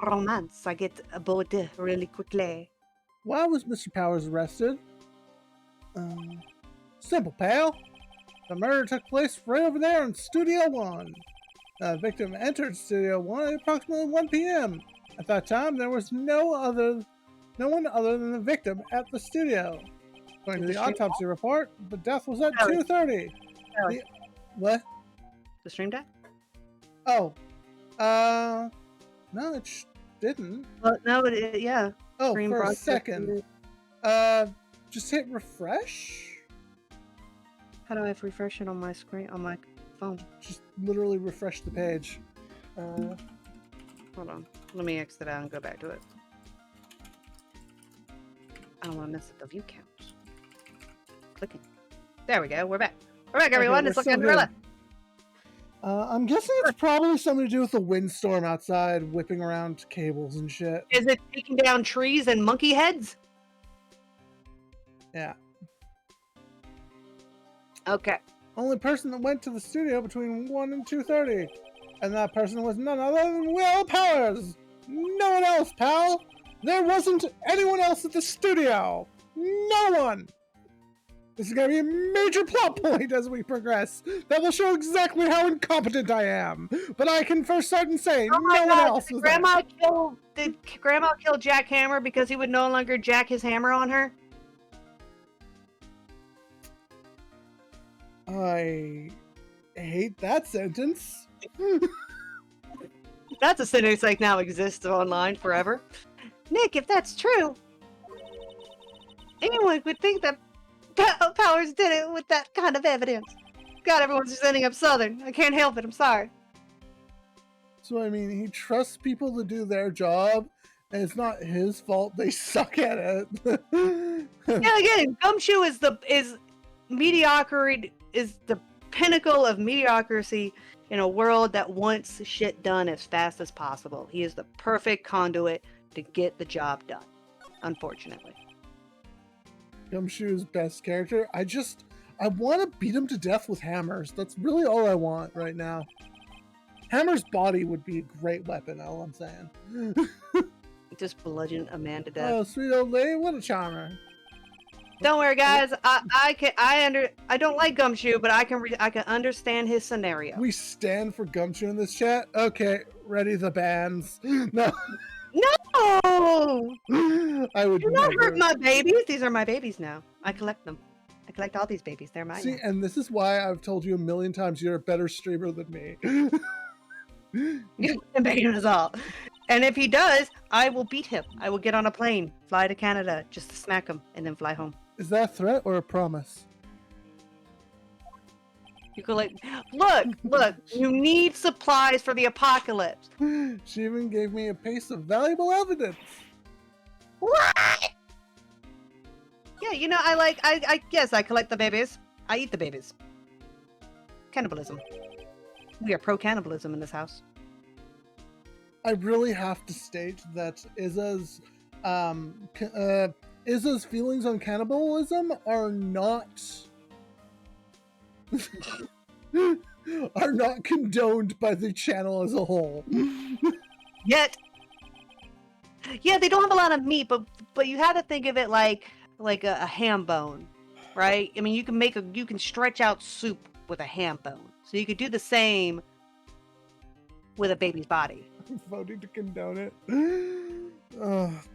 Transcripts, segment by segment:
romance. I get bored really quickly. Why was Mr. Powers arrested? Simple, pal. The murder took place right over there in Studio 1. The victim entered Studio 1 at approximately 1 p.m. At that time, there was no one other than the victim at the studio. According to The the stream, autopsy report, the death was at Howard, 2:30. Howard, The what? the stream died? Oh, no, it didn't. Well, no, yeah. Oh, Stream for a broadcast. second. Just hit refresh. How do I refresh it on my screen, on my phone? Just literally refresh the page. Hold on. Let me exit out and go back to it. I don't want to mess up the view count. Clicking. There we go. We're back. We're back, everyone. Okay, It's we're looking still gorilla. I'm guessing it's probably something to do with the windstorm outside whipping around cables and shit. Is it taking down trees and monkey heads? Yeah. Okay. Only person that went to the studio between 1 and 2:30. And that person was none other than Will Powers. No one else, pal. There wasn't anyone else at the studio. No one. This is going to be a major plot point as we progress that will show exactly how incompetent I am. But I can first start and say Oh my no God, one else was there. Did Grandma kill Jack Hammer because he would no longer jack his hammer on her? I hate that sentence. That's a sentence like now exists online forever. Nick, if that's true, anyone would think that Powers did it with that kind of evidence. God, everyone's just ending up Southern. I can't help it. I'm sorry. So, I mean, he trusts people to do their job, and it's not his fault they suck at it. Yeah, again, Gumshoe is mediocrity, is the pinnacle of mediocrity in a world that wants shit done as fast as possible. He is the perfect conduit to get the job done, unfortunately. Gumshoe's best character. I want to beat him to death with hammers. That's really all I want right now. Hammer's body would be a great weapon, all I'm saying. Just bludgeon a man to death. Oh, sweet old lady, what a charmer. Don't worry, guys. I don't like Gumshoe, but I can understand his scenario. We stand for Gumshoe in this chat. Okay, ready the bands. No. No! I would Do not never. hurt my babies. These are my babies now. I collect them. I collect all these babies. They're mine. See, now. and this is why I've told you a million times you're a better streamer than me. You're beating us all. And if he does, I will beat him. I will get on a plane, fly to Canada just to smack him, and then fly home. Is that a threat or a promise? You collect. Look. You need supplies for the apocalypse. She even gave me a piece of valuable evidence. What? Yeah, you know, I guess I collect the babies. I eat the babies. Cannibalism. We are pro-cannibalism in this house. I really have to state that Izza's feelings on cannibalism are not condoned by the channel as a whole. Yet, yeah, they don't have a lot of meat, but you have to think of it like a ham bone, right? I mean, you can stretch out soup with a ham bone, so you could do the same with a baby's body. I'm voting to condone it.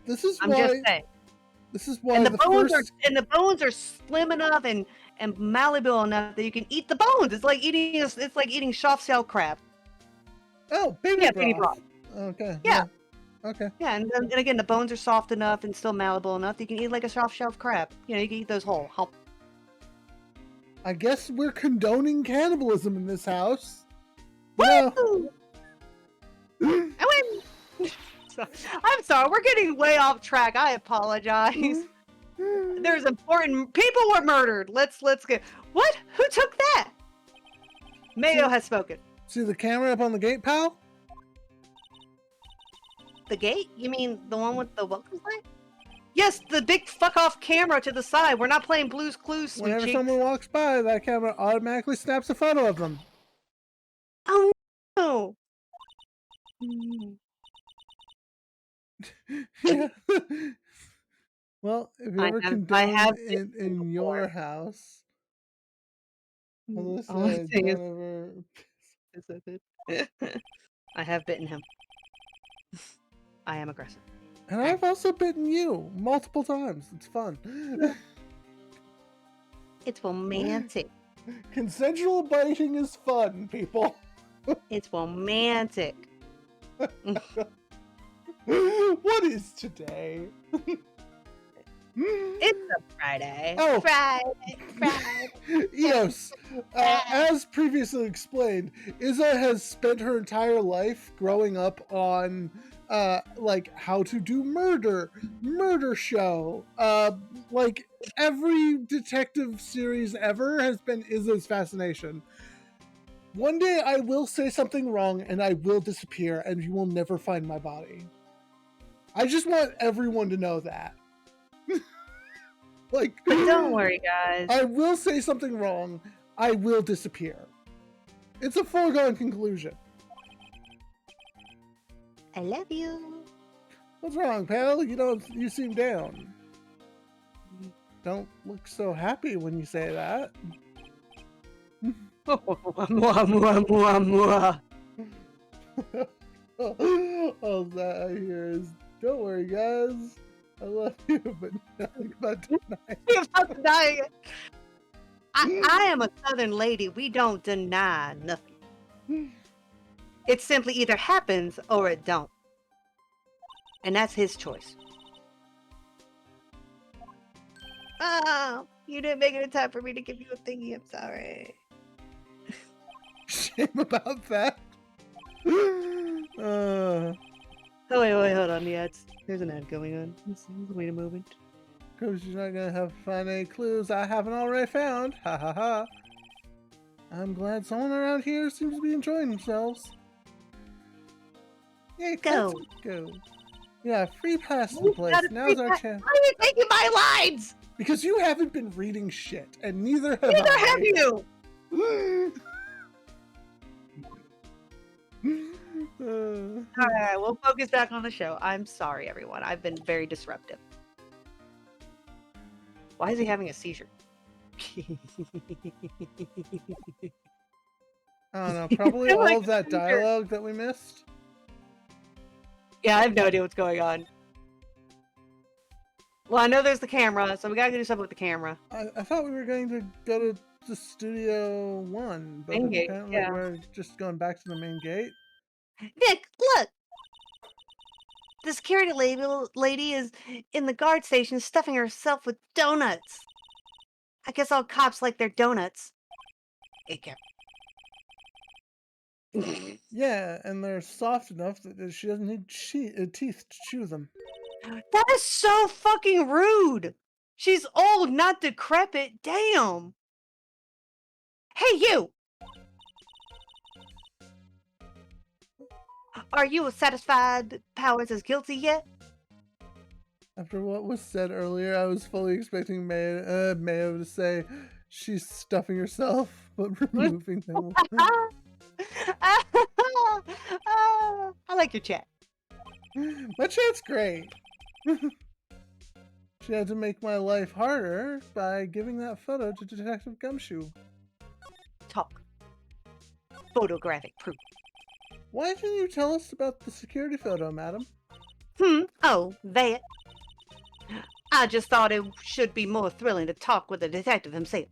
This is I'm why. just saying. This is why And the bones are slim enough and malleable enough that you can eat the bones. It's like eating soft shell crab. Oh, baby Yeah, broth. baby broth. Okay. Yeah. Okay. Yeah, and again, the bones are soft enough and still malleable enough that you can eat like a soft shell crab. You know, you can eat those whole. I guess we're condoning cannibalism in this house. Woo! I win. I'm sorry, we're getting way off track. I apologize. There's important people were murdered. Let's get. What? Who took that? Mayo has spoken. See the camera up on the gate, pal? The gate? You mean the one with the welcome sign? Yes, the big fuck off camera to the side. We're not playing Blue's Clues, sweet Whenever cheeks. someone walks by, that camera automatically snaps a photo of them. Oh no! Yeah. Well, if you ever I condone have bitten him in your before. house, Melissa, All I'm saying is don't ever. I have bitten him. I am aggressive. And I've also bitten you multiple times. It's fun. It's romantic. Consensual biting is fun, people. It's romantic. What is today? It's a Friday. Oh. Friday. Eos, as previously explained, Izza has spent her entire life growing up on like How to Do Murder Show. Like every detective series ever has been Izza's fascination. One day I will say something wrong and I will disappear and you will never find my body. I just want everyone to know that. Like, But don't worry, guys. I will say something wrong. I will disappear. It's a foregone conclusion. I love you. What's wrong, pal? You seem down. Don't look so happy when you say that. Mwah, mwah, mwah, mwah. All that I hear is, don't worry, guys. I love you, but nothing about tonight. You're about to die. I am a Southern lady. We don't deny nothing. It simply either happens or it don't. And that's his choice. Oh, you didn't make it in time for me to give you a thingy. I'm sorry. Shame about that. Oh, wait, hold on. Yeah, there's an ad going on. Let's wait a moment. Because you're not going to find any clues I haven't already found. Ha ha ha. I'm glad someone around here seems to be enjoying themselves. Yay, Go. let's go. Yeah, free pass to the place. Now's our chance. Why are you taking my lines? Because you haven't been reading shit, and neither have Neither I. have you. Alright, we'll focus back on the show. I'm sorry, everyone. I've been very disruptive. Why is he having a seizure? I don't know, probably all of that dialogue that we missed. Yeah, I have no idea what's going on. Well, I know there's the camera, so we gotta do something with the camera. I thought we were going to go to the Studio 1, but Main gate, apparently yeah. we're just going back to the main gate. Nick, look! The security lady is in the guard station stuffing herself with donuts. I guess all cops like their donuts. Yeah, and they're soft enough that she doesn't need teeth to chew them. That is so fucking rude! She's old, not decrepit. Damn! Hey, you! Are you satisfied that Powers is guilty yet? After what was said earlier, I was fully expecting Mayo to say she's stuffing herself, but removing them. I like your chat. My chat's great. She had to make my life harder by giving that photo to Detective Gumshoe. Talk. Photographic proof. Why didn't you tell us about the security photo, madam? Oh, that. I just thought it should be more thrilling to talk with the detective himself.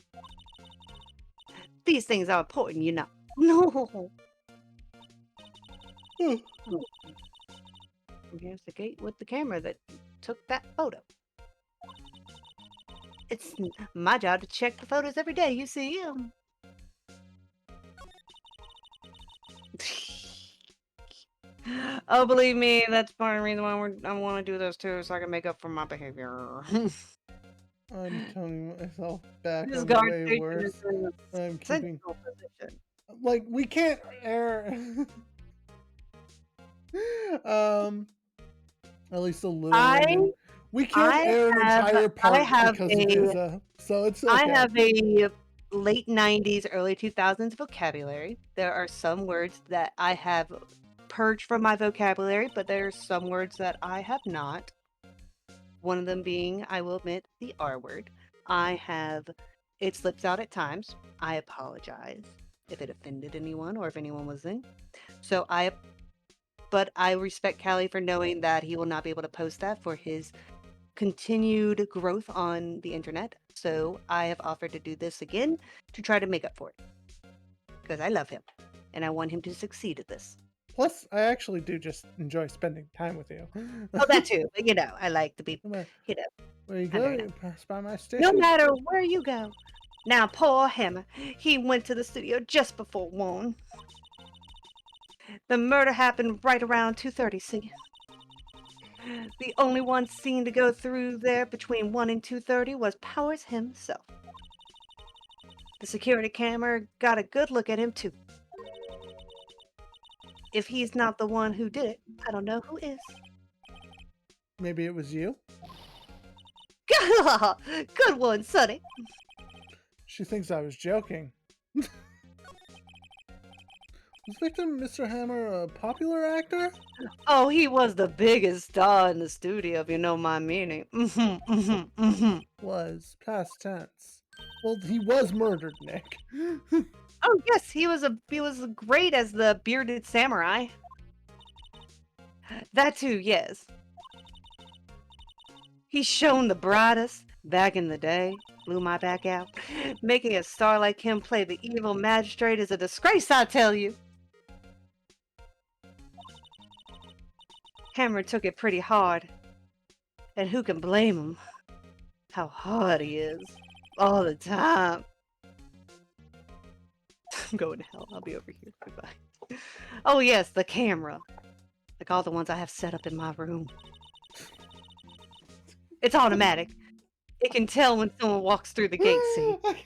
These things are important, you know. No. Here's the gate with the camera that took that photo. It's my job to check the photos every day. You see him. Oh, believe me, that's part of the reason why I want to do this too, so I can make up for my behavior. I'm turning myself back This on guard way station worse. is in a I'm keeping... central position. Like, we can't air... at least a little. We can't air an entire part because of Izza, so it's okay. I have a late 90s, early 2000s vocabulary. There are some words that I have purged from my vocabulary, but there's some words that I have not. One of them being, I will admit, the R word. It slips out at times. I apologize if it offended anyone or if anyone was in. But I respect Callie for knowing that he will not be able to post that for his continued growth on the internet. So I have offered to do this again to try to make up for it. Because I love him and I want him to succeed at this. Plus, I actually do just enjoy spending time with you. Oh, that too. But I like to be, Where you I go, don't know. you pass by my no station. matter where you go. Now, poor Hammer, he went to the studio just before 1. The murder happened right around 2:30, see? The only one seen to go through there between 1 and 2:30 was Powers himself. The security camera got a good look at him, too. If he's not the one who did it, I don't know who is. Maybe it was you? Good one, Sonny. She thinks I was joking. Was victim Mr. Hammer a popular actor? Oh, he was the biggest star in the studio, if you know my meaning. Was past tense. Well, he was murdered, Nick. Oh yes, he was great as the bearded samurai. That too, yes. He's shown the brightest back in the day. Blew my back out. Making a star like him play the evil magistrate is a disgrace, I tell you. Hammer took it pretty hard. And who can blame him? How hard he is. All the time. I'm going to hell. I'll be over here. Goodbye. Oh yes, the camera. Like all the ones I have set up in my room. It's automatic. It can tell when someone walks through the gate, see? I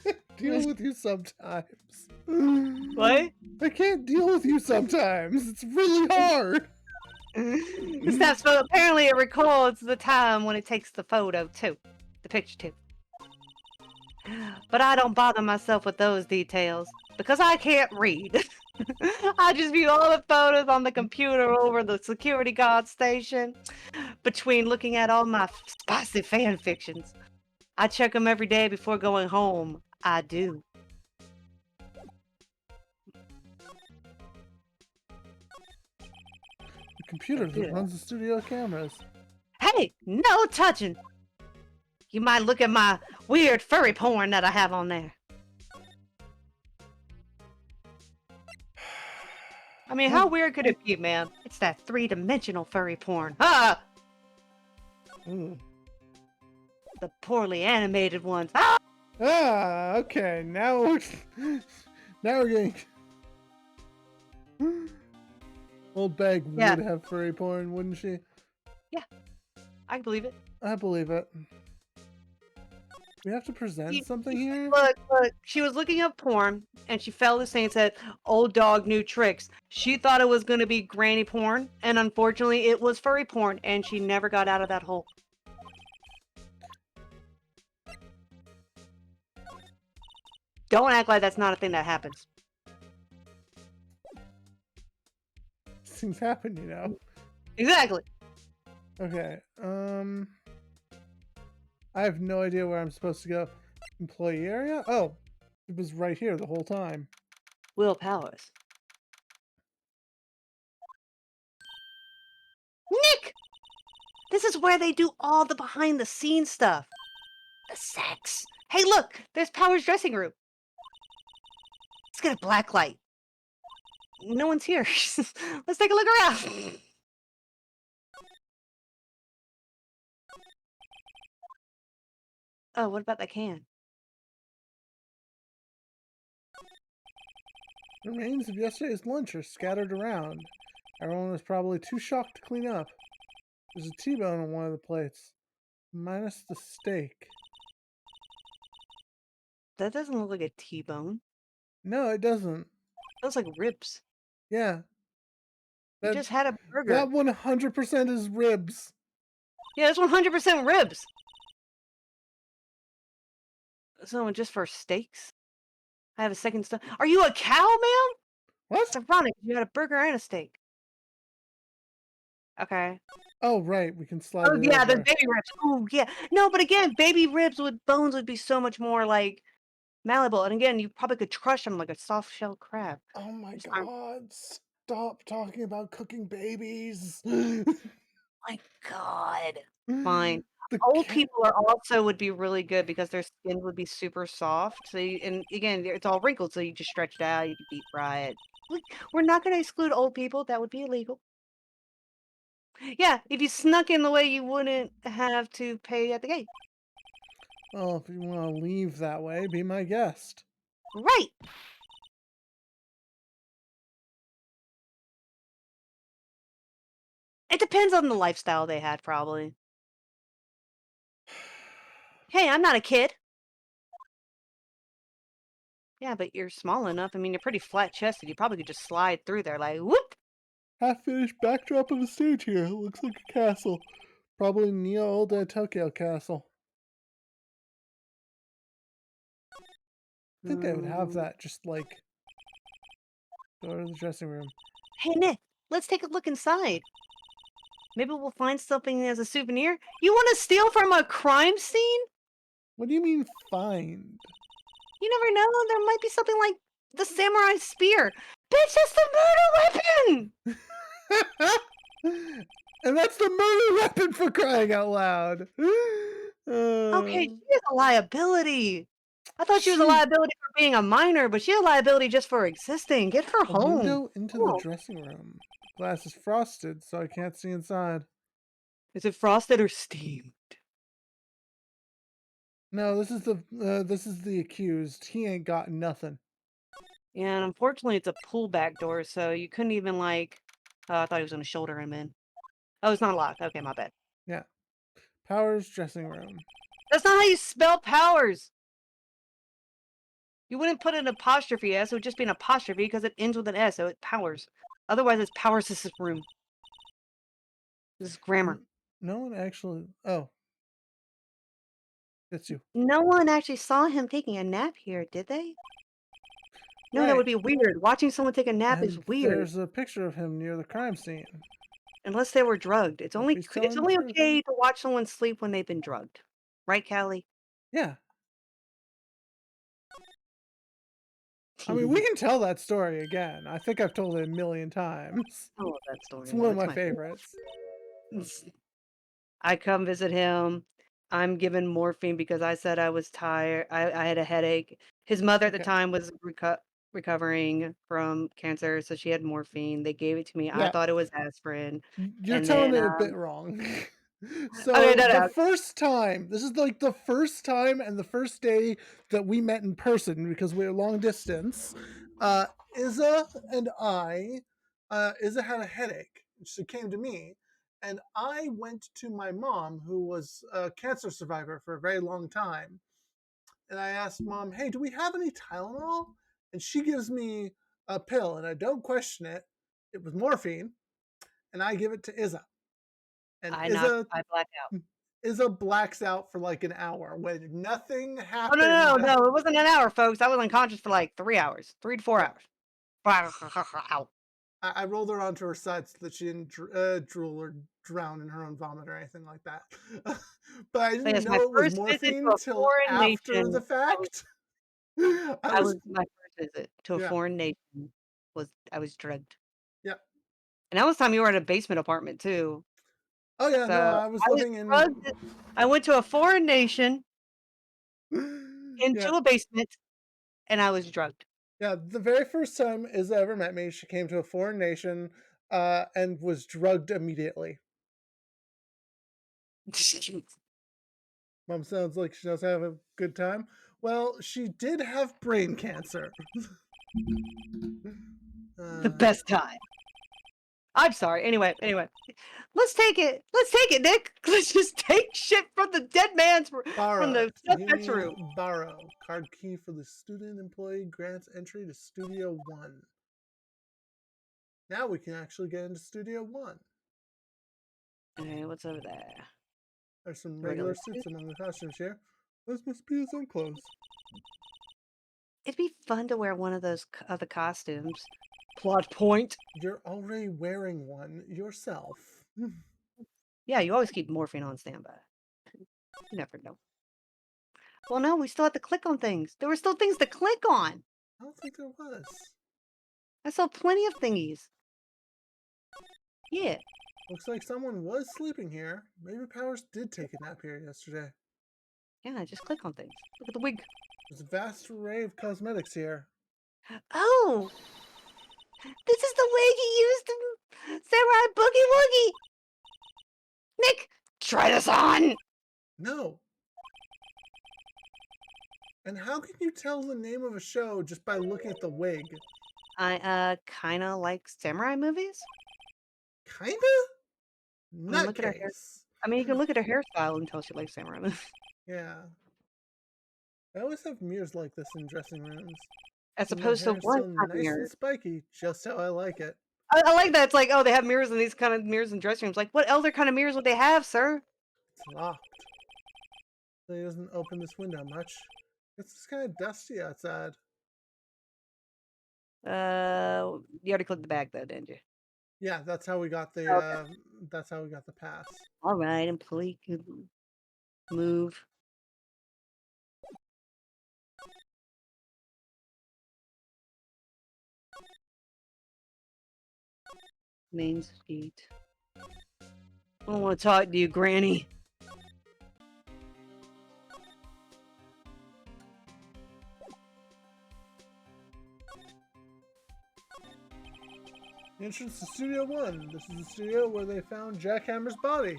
can't deal with you sometimes. What? I can't deal with you sometimes. It's really hard. Apparently it records the time when it takes the photo too. The picture too. But I don't bother myself with those details because I can't read. I just view all the photos on the computer over the security guard station between looking at all my spicy fan fictions. I check them every day before going home. I do. The computer that runs the studio cameras. Hey, no touching! You might look at my weird furry porn that I have on there. I mean, how weird could it be, man? It's that 3-dimensional furry porn. Ah! Ooh. The poorly animated ones. Ah, okay. Now we're getting. Old Bag would have furry porn, wouldn't she? Yeah, I believe it. I believe it. We have to present something here? Look, she was looking up porn, and she fell asleep and said, old dog, new tricks. She thought it was going to be granny porn, and unfortunately it was furry porn, and she never got out of that hole. Don't act like that's not a thing that happens. Things happen, you know. Exactly. Okay, I have no idea where I'm supposed to go. Employee area? Oh, it was right here the whole time. Will Powers. Nick! This is where they do all the behind-the-scenes stuff. The sex. Hey, look! There's Powers' dressing room. Let's get a black light. No one's here. Let's take a look around. Oh, what about that can? The remains of yesterday's lunch are scattered around. Everyone was probably too shocked to clean up. There's a T-bone on one of the plates, minus the steak. That doesn't look like a T-bone. No, it doesn't. It looks like ribs. Yeah. You just had a burger. That 100% is ribs. Yeah, it's 100% ribs. So just for steaks? I have a second stuff. Are you a cow, man? What? It's ironic. You had a burger and a steak. Okay. Oh, right, we can slide Oh, it yeah, the over. baby ribs. Oh, yeah. No, but again, baby ribs with bones would be so much more, like, malleable, and again, you probably could crush them like a soft shell crab. Oh my Just aren't god, stop talking about cooking babies. my god. Fine. The Old cat. people are also would be really good because their skin would be super soft, so you and again, it's all wrinkled, so you just stretch it out, you can deep fry it. We're not gonna exclude old people, that would be illegal. Yeah, if you snuck in the way you wouldn't have to pay at the gate. Well, if you want to leave that way, be my guest. Right! It depends on the lifestyle they had, probably. "Hey, I'm not a kid." "Yeah, but you're small enough, I mean, you're pretty flat-chested, you probably could just slide through there like, whoop." Half finished backdrop of the stage here. Looks like a castle. Probably Neo Old Tokyo Castle. I think I would have Mm. that just like go to the dressing room. "Hey, Nick, let's take a look inside. Maybe we'll find something as a souvenir." "You wanna steal from a crime scene? What do you mean find? You never know, there might be something like the samurai spear." "Bitch, that's the murder weapon!" And that's the murder weapon for crying out loud. Okay, Uh, she is a liability. I thought she was a she liability for being a minor, but she's a liability just for existing. Get her a home. window into the Cool. dressing room. The glass is frosted, so I can't see inside. Is it frosted or steamed? No, this is the accused. He ain't got nothing. Yeah, and unfortunately, it's a pullback door, so you couldn't even like. Oh, I thought he was gonna shoulder him in. Oh, it's not locked. Okay, my bad. Yeah. Powers dressing room. That's not how you spell powers. You wouldn't put an apostrophe S. It would just be an apostrophe because it ends with an S, so it powers. Otherwise, it's powers this room. This is grammar. No one actually. Oh, it's you. No one actually saw him taking a nap here, did they? No, that Right. would be weird. Watching someone take a nap is And weird. there's a picture of him near the crime scene. Unless they were drugged. If he's It's telling the only truth. okay to watch someone sleep when they've been drugged. Right, Callie? Yeah. I mean, we can tell that story again. I think I've told it a million times. I love that It's story, one though. of It's my my favorite. favorites. I come visit him. I'm given morphine because I said I was tired. I had a headache. His mother at the Okay. time was recovering from cancer, so she had morphine. They gave it to me. I Yeah. thought it was aspirin. You're And telling then, it a bit wrong. okay, So no, the no. first time, this is like the first time and the first day that we met in person because we're long distance. Uh, Izza and Izza had a headache. She came to me, and I went to my mom, who was a cancer survivor for a very long time, and I asked mom, "Hey, do we have any Tylenol?" And she gives me a pill, and I don't question it. It was morphine, and I give it to Izza, and I blacked out. Izza blacks out for like an hour when nothing Oh, no, no, happened. no, no, it wasn't an hour, folks. I was unconscious for like 3 hours, 3 to 4 Yeah, hours. Ow. I rolled her onto her side so that she didn't drool or drown in her own vomit or anything like that. But I So, didn't yes, my know it was first visit to morphine a till foreign after the nation, fact. I I was, was my first visit to a yeah, foreign nation was I was drugged. yeah. And that was the time you were in a basement apartment too. Oh yeah, So, no, I was I was living in. drugged I went to a foreign nation Yeah, into a basement, and I was drugged. yeah. The very first time Izza ever met me, she came to a foreign nation and was drugged immediately. Mom sounds like she does have a good time. Well, she did have brain cancer. The uh, best time. I'm sorry. Anyway. Let's take it, Nick. Let's just take shit from the dead man's from borrow. the You suspect's mean room. borrow. Card key for the student employee grants entry to Studio One. Now we can actually get into Studio One. Okay, what's over there? There's some Regular regular suits suit? among the costumes here. Those must be his own clothes. It'd be fun to wear one of those other costumes. Plot point. You're already wearing one yourself. Yeah, you always keep morphine on standby. You never know. Well, no, we still have to click on things. There were still things to click on. I don't think there was. I saw plenty of thingies. Yeah. Looks like someone was sleeping here. Maybe Powers did take a nap here yesterday. Yeah, just click on things. Look at the wig. There's a vast array of cosmetics here. Oh! This is the wig he used in Samurai Boogie Woogie! Nick, try this on! No. And how can you tell the name of a show just by looking at the wig? I, kinda like samurai movies. Kinda? I mean, look at her hair. Nutcase. I mean, you can look at her hairstyle and tell she likes samurai movies. Yeah. I always have mirrors like this in dressing rooms. As And my opposed to hair's one so kind of nice mirror. and spiky, just how I like it. I like that. It's like, oh, they have mirrors in these kind of mirrors in dressing rooms. Like, what other kind of mirrors would they have, sir? It's locked. So he doesn't open this window much. It's just kind of dusty outside. You already clicked the bag though, didn't you? Yeah, that's how we got the Okay. pass. All right, employee can move. Main Street. I don't want to talk to you, Granny. Entrance to Studio 1. This is the studio where they found Jack Hammer's body.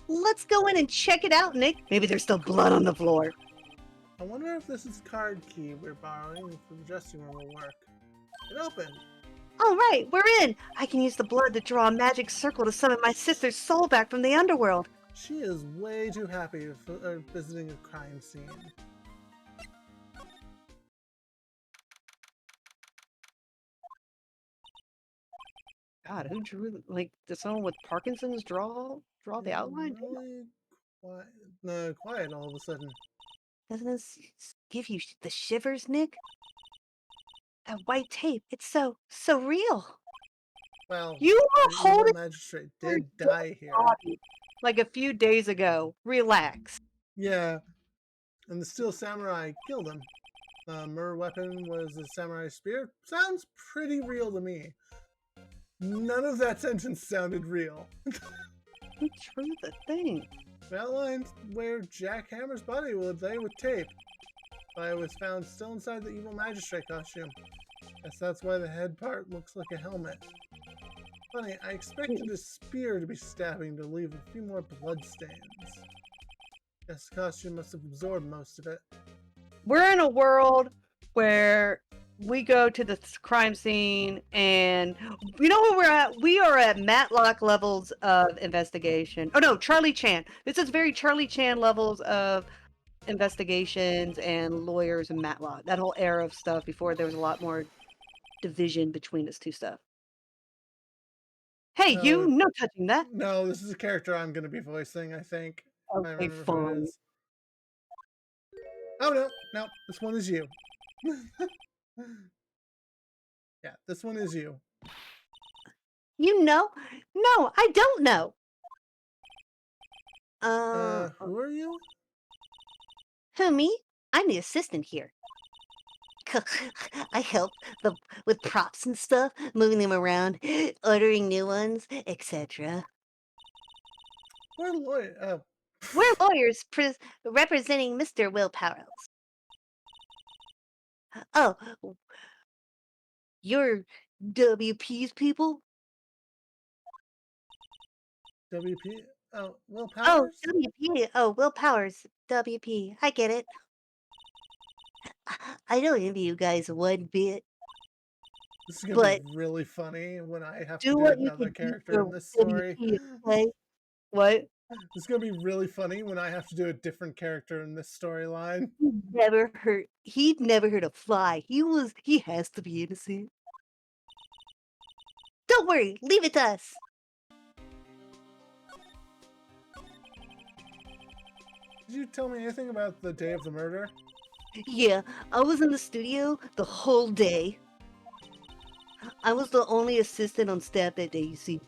Let's go in and check it out, Nick. Maybe there's still blood on the floor. I wonder if this is card key we're borrowing from the dressing room will work. It opened. All right, we're in. I can use the blood to draw a magic circle to summon my sister's soul back from the underworld. She is way too happy for visiting a crime scene. God, who drew like did someone with Parkinson's draw the outline? Really quiet, no, quiet all of a sudden. Doesn't this give you the shivers, Nick? That white tape, it's so real. Well, You were the evil holding magistrate your did die here. body like a few days ago. Relax. Yeah, and the Steel Samurai killed him. The murder weapon was a samurai spear. Sounds pretty real to me. None of that sentence sounded real. Who drew the thing? We outlined where Jack Hammer's body would lay with tape. But it was found still inside the evil magistrate costume. Guess that's why the head part looks like a helmet. Funny, I expected a spear to be stabbing to leave a few more blood stains. Guess the costume must have absorbed most of it. We're in a world where we go to the crime scene and you know where we're at? We are at Matlock levels of investigation. Oh no, Charlie Chan. This is very Charlie Chan levels of investigations and lawyers and Matlock. That whole era of stuff before there was a lot more division between this two stuff. Hey, you, no touching that. No, this is a character I'm going to be voicing, I think. I Okay, remember who it fine. is. Oh, no, this one is you. Yeah, this one is you. You know? No, I don't know. Who are you? Who, me? I'm the assistant here. I help with props and stuff, moving them around, ordering new ones, etc. We're lawyer. We're lawyers representing Mr. Will Powers. Oh, you're WP's people? WP? Oh, Will Oh, Powers? WP. Oh, Will Powers. WP. I get it. I don't envy you guys one bit. This is gonna be really funny when I have to do what you another can do character for in this story. WP, okay? What? It's gonna be really funny when I have to do a different character in this storyline. He'd never hurt a fly. He has to be innocent. Don't worry, leave it to us. Did you tell me anything about the day of the murder? Yeah, I was in the studio the whole day. I was the only assistant on staff that day, you see.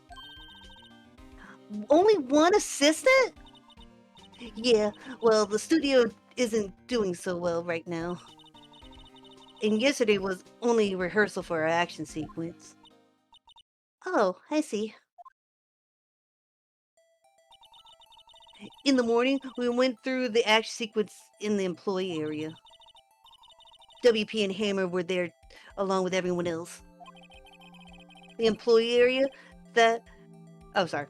Only one assistant? Yeah, well, the studio isn't doing so well right now. And yesterday was only rehearsal for our action sequence. Oh, I see. In the morning, we went through the action sequence in the employee area. WP and Hammer were there along with everyone else. The employee area, that... Oh, sorry.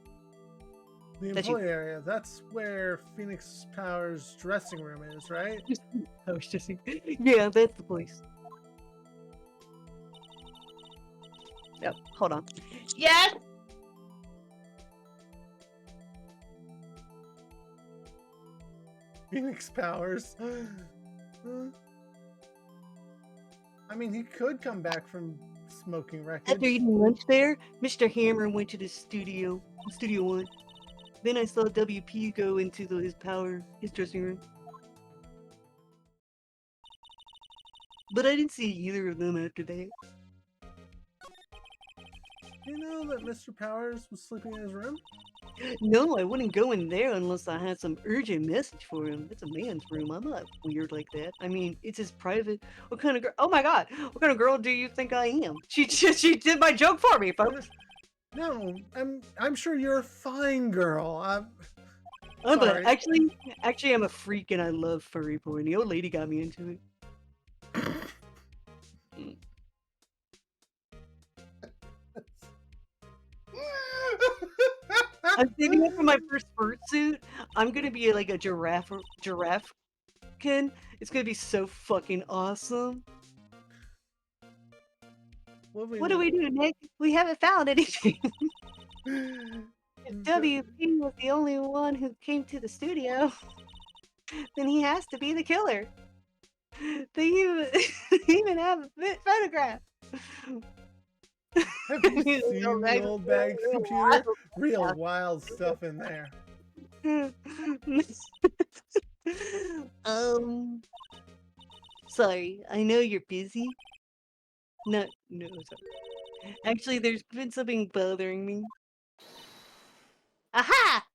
The That you... employee area, that's where Phoenix Power's dressing room is, right? I was just... Yeah, that's the place. Yep, hold on. Yes! Phoenix Powers. I mean, he could come back from smoking wreckage. After eating lunch there, Mr. Hammer went to the Studio 1. Then I saw WP go into his dressing room. But I didn't see either of them after that. You know that Mr. Powers was sleeping in his room? No, I wouldn't go in there unless I had some urgent message for him. It's a man's room. I'm not weird like that. I mean, it's his private... What kind of girl... Oh my god! What kind of girl do you think I am? She did my joke for me, folks! No, I'm sure you're a fine girl. But actually, I'm a freak and I love furry porn. The old lady got me into it. I'm saving up for my first fursuit. I'm gonna be like a giraffe kin. It's gonna be so fucking awesome. What do we do, Nick? We haven't found anything. If WP was the only one who came to the studio, then he has to be the killer. They even have a photograph. Have you seen the old bag's computer? Real wild stuff in there. Sorry, I know you're busy. No, sorry. Actually, there's been something bothering me. Aha!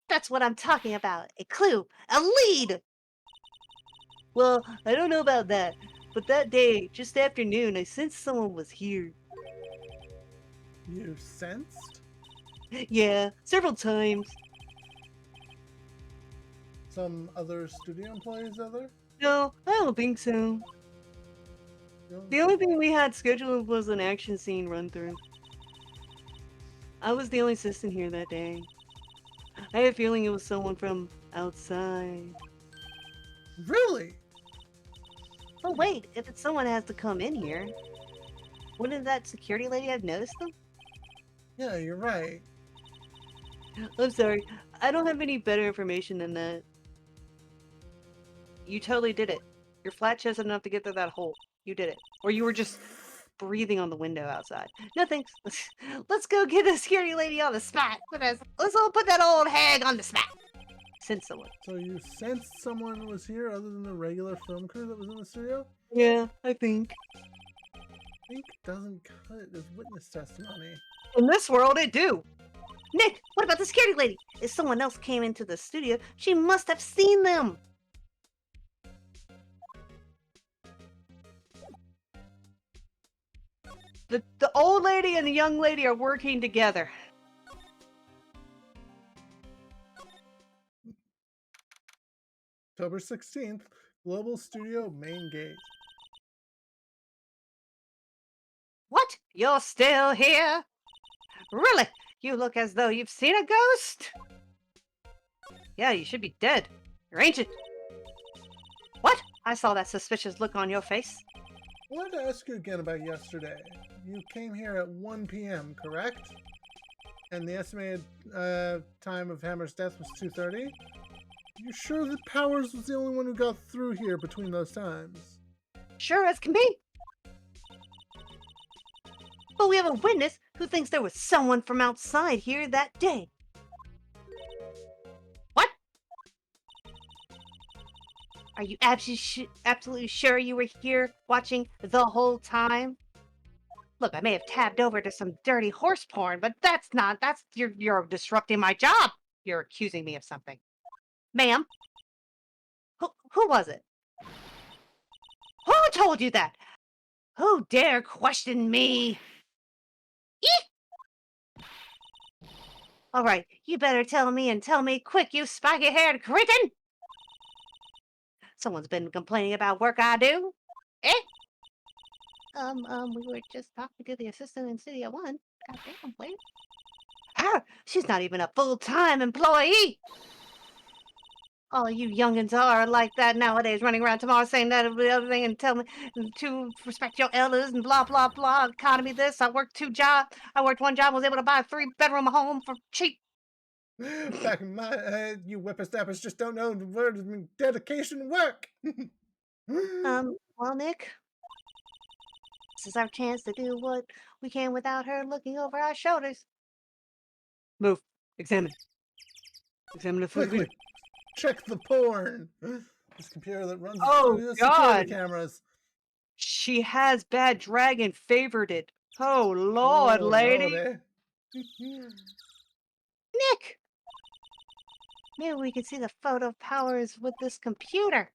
That's what I'm talking about. A clue. A lead! Well, I don't know about that, but that day, just after noon, I sensed someone was here. You sensed? Yeah, several times. Some other studio employees out there? No, I don't think so. No? The only thing we had scheduled was an action scene run-through. I was the only assistant here that day. I had a feeling it was someone from outside. Really? Oh wait, if it's someone has to come in here, wouldn't that security lady have noticed them? Yeah, you're right. I'm sorry, I don't have any better information than that. You totally did it. You're flat-chested enough to get through that hole. You did it. Or you were just breathing on the window outside. No thanks. Let's go get the security lady on the spot. Let's all put that old hag on the spot. Send someone. So you sensed someone was here other than the regular film crew that was in the studio? Yeah, I think. Think doesn't cut it as witness testimony. In this world, it do. Nick, what about the security lady? If someone else came into the studio, she must have seen them. The old lady and the young lady are working together. October 16th, Global Studio Main Gate. What? You're still here? Really? You look as though you've seen a ghost? Yeah, you should be dead. You're ancient. What? I saw that suspicious look on your face. I wanted to ask you again about yesterday. You came here at 1 p.m., correct? And the estimated time of Hammer's death was 2:30? You sure that Powers was the only one who got through here between those times? Sure as can be. But we have a witness who thinks there was someone from outside here that day. What? Are you absolutely sure you were here watching the whole time? Look, I may have tabbed over to some dirty horse porn, but that's you're disrupting my job. You're accusing me of something. Ma'am, who was it? Who told you that? Who dare question me? Eek! All right, you better tell me and tell me quick, you spiky-haired cretin! Someone's been complaining about work I do. Eh? We were just talking to the assistant in Studio One. Goddamn, wait. Ah, she's not even a full-time employee. All you youngins are like that nowadays, running around tomorrow saying that and the other thing and tell me to respect your elders and blah, blah, blah. Economy this. I worked 2 jobs. I worked 1 job, was able to buy a 3-bedroom home for cheap. Back in my head, you whippersnappers just don't know the word dedication work. Well, Nick, this is our chance to do what we can without her looking over our shoulders. Move. Examine. Examine the food. Quickly, check the porn. This computer that runs the Oh, studio's God. security cameras. She has Bad Dragon favorited. Oh, Lord, Oh, lady. lordy. Nick! Maybe we can see the photo powers with this computer.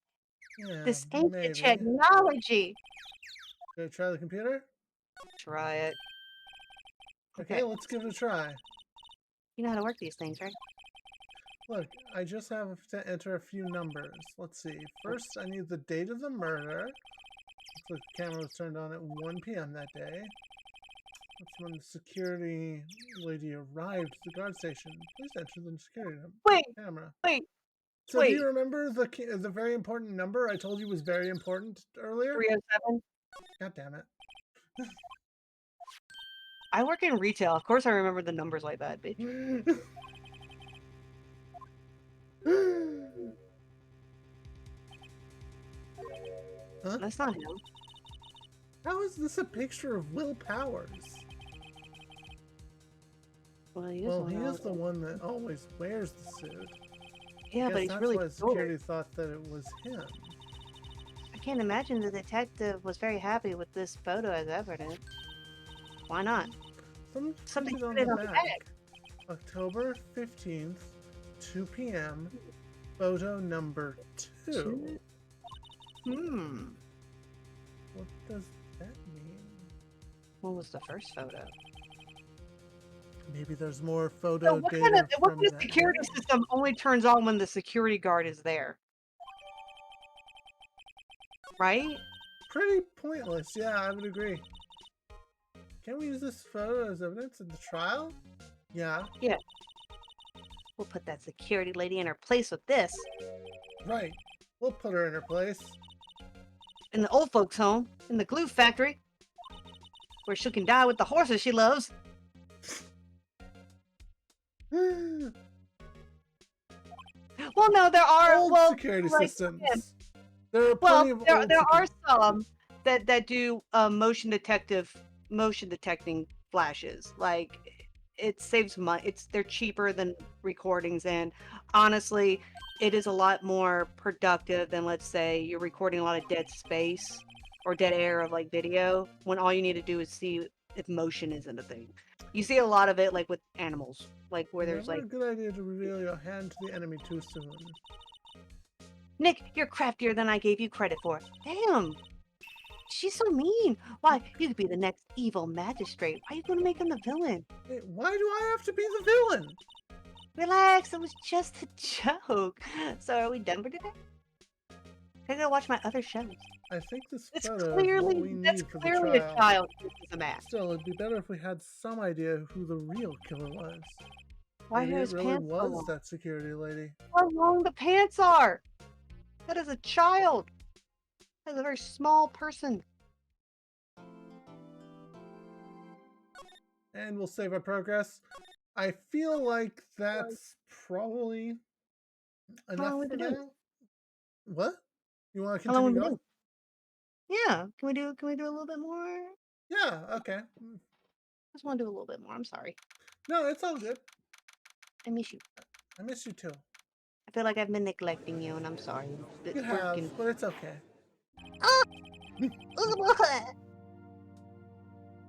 Yeah, This ancient maybe. technology. Gonna try the computer? Try it. Okay, let's give it a try. You know how to work these things, right? Look, I just have to enter a few numbers. Let's see. First, I need the date of the murder. Looks like the camera was turned on at 1 p.m. that day. That's when the security lady arrived at the guard station. Please enter the security camera. Wait. So do you remember the very important number I told you was very important earlier? 307? God damn it. I work in retail. Of course I remember the numbers like that, bitch. Huh? That's not him. How is this a picture of Will Powers? Well, he is the one that always wears the suit. Yeah, but he's that's really why security thought that it was him. I can't imagine the detective was very happy with this photo as evidence. Why not? Something on put it the on the back. back. October 15th, 2 p.m. Photo number 2. Hmm. What does that mean? What was the first photo? Maybe there's more photo what data kind of that security day. system only turns on when the security guard is there? Right? Pretty pointless, yeah, I would agree. Can we use this photo as evidence in the trial? Yeah. Yeah. We'll put that security lady in her place with this. Right. We'll put her in her place. In the old folks' home, in the glue factory, where she can die with the horses she loves. Well, no, there are Old security systems. There are plenty of there are some that do motion detecting flashes. Like it saves money. They're cheaper than recordings, and honestly, it is a lot more productive than, let's say, you're recording a lot of dead space or dead air of like video when all you need to do is see if motion isn't a thing. You see a lot of it like with animals, like where there's Never like, a good idea to reveal your hand to the enemy too soon. Nick, you're craftier than I gave you credit for. Damn. She's so mean. Why, you could be the next evil magistrate. Why are you going to make him the villain? Hey, why do I have to be the villain? Relax, it was just a joke. So are we done for today? I gotta watch my other shows. I think this It's photo clearly, is what we that's need for the clearly a trial. child who is a mask. Still, it'd be better if we had some idea who the real killer was. Why Maybe are it his really pants so was long? that security lady. How long the pants are? That is a child. That is a very small person. And we'll save our progress. I feel like that's probably enough long for we do? now. What? You want to How long continue we going? do? Yeah. Can we do a little bit more? Yeah, okay. I just want to do a little bit more. I'm sorry. No, it's all good. I miss you. I miss you too. I feel like I've been neglecting you, and I'm sorry. You have, but it's okay. Ah!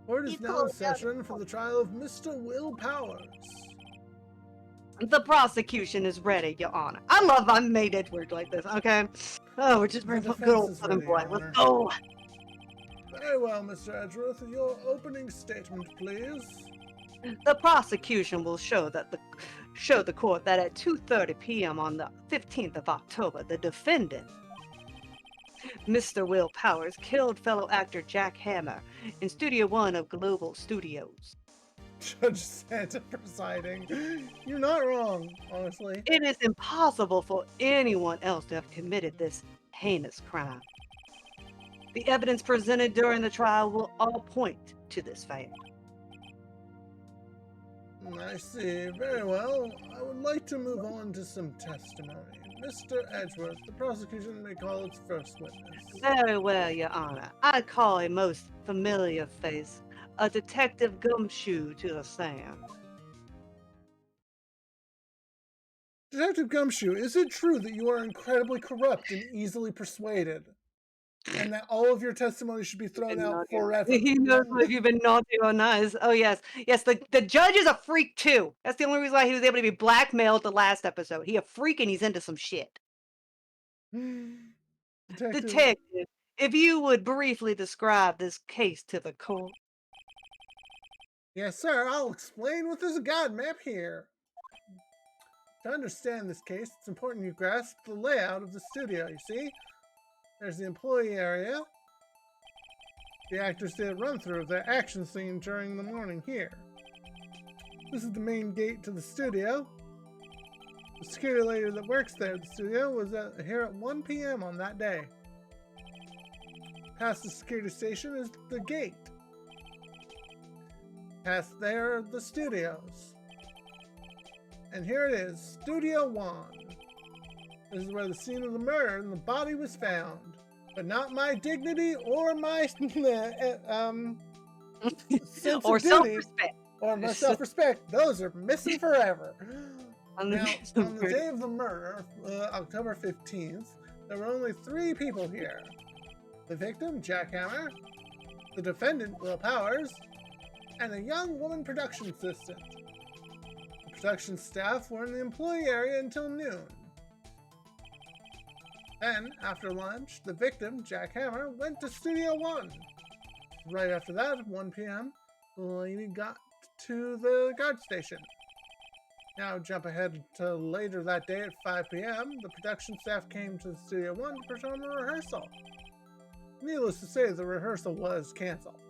Court is You now in called out session for the trial of Mr. Will Powers. the prosecution is ready, Your Honor. I love I made Edward like this, okay? Oh, we're just The good defense old is Southern ready, boy. Your Let's Honor. go. Very well, Mr. Edgeworth. Your opening statement, please. The prosecution will show the court that at 2:30 p.m. on the 15th of October, the defendant, Mr. Will Powers, killed fellow actor Jack Hammer in Studio One of Global Studios. Judge Santa presiding. You're not wrong, honestly. It is impossible for anyone else to have committed this heinous crime. The evidence presented during the trial will all point to this fact. I see. Very well. I would like to move on to some testimony. Mr. Edgeworth, the prosecution may call its first witness. Very well, Your Honor. I call a most familiar face, a Detective Gumshoe, to the stand. Detective Gumshoe, is it true that you are incredibly corrupt and easily persuaded? And that all of your testimony should be thrown out forever? He knows if you've been naughty or nice. Oh, yes. Yes, the judge is a freak, too. That's the only reason why he was able to be blackmailed the last episode. He a freak and he's into some shit. Detective, if you would briefly describe this case to the court. Yes, sir. I'll explain with this guide map here. To understand this case, it's important you grasp the layout of the studio, you see? There's the employee area. The actors did a run-through of their action scene during the morning here. This is the main gate to the studio. The security lady that works there at the studio was here at 1 p.m. on that day. Past the security station is the gate. Past there are the studios. And here it is, Studio 1. This is where the scene of the murder and the body was found. But not my dignity or my sense Or of duty self-respect. or my self-respect. Those are missing forever. On Now, on the day of the murder, October 15th, there were only 3 people here. The victim, Jack Hammer, the defendant, Will Powers, and a young woman production assistant. The production staff were in the employee area until noon. Then, after lunch, the victim, Jack Hammer, went to Studio 1. Right after that, at 1 p.m., the lady got to the guard station. Now jump ahead to later that day at 5 p.m., the production staff came to Studio 1 to perform a rehearsal. Needless to say, the rehearsal was canceled.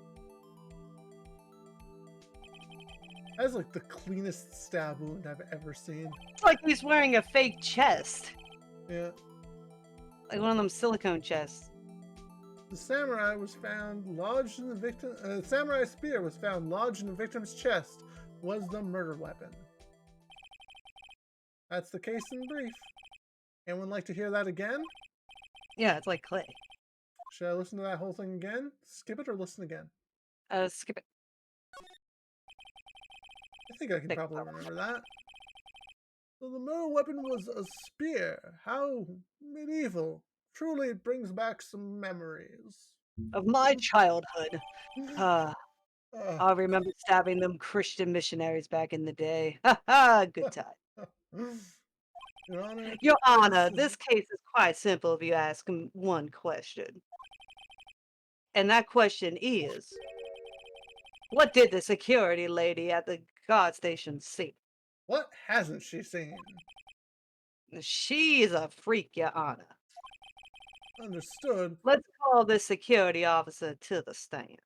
That's like the cleanest stab wound I've ever seen. It's like he's wearing a fake chest. Yeah. Like one of them silicone chests. The samurai was found lodged in the victim. Samurai spear was found lodged in the victim's chest. Was the murder weapon. That's the case in brief. Anyone like to hear that again? Yeah, it's like clay. Should I listen to that whole thing again? Skip it or listen again? Skip it. I think I can probably remember that. So the murder weapon was a spear. How medieval. Truly, it brings back some memories. Of my childhood. I remember stabbing them Christian missionaries back in the day. Ha ha, good time. Your Honor, this case is quite simple if you ask him one question. And that question is, what did the security lady at the guard station see? What hasn't she seen? She's a freak, Your Honor. Understood. Let's call this security officer to the stand.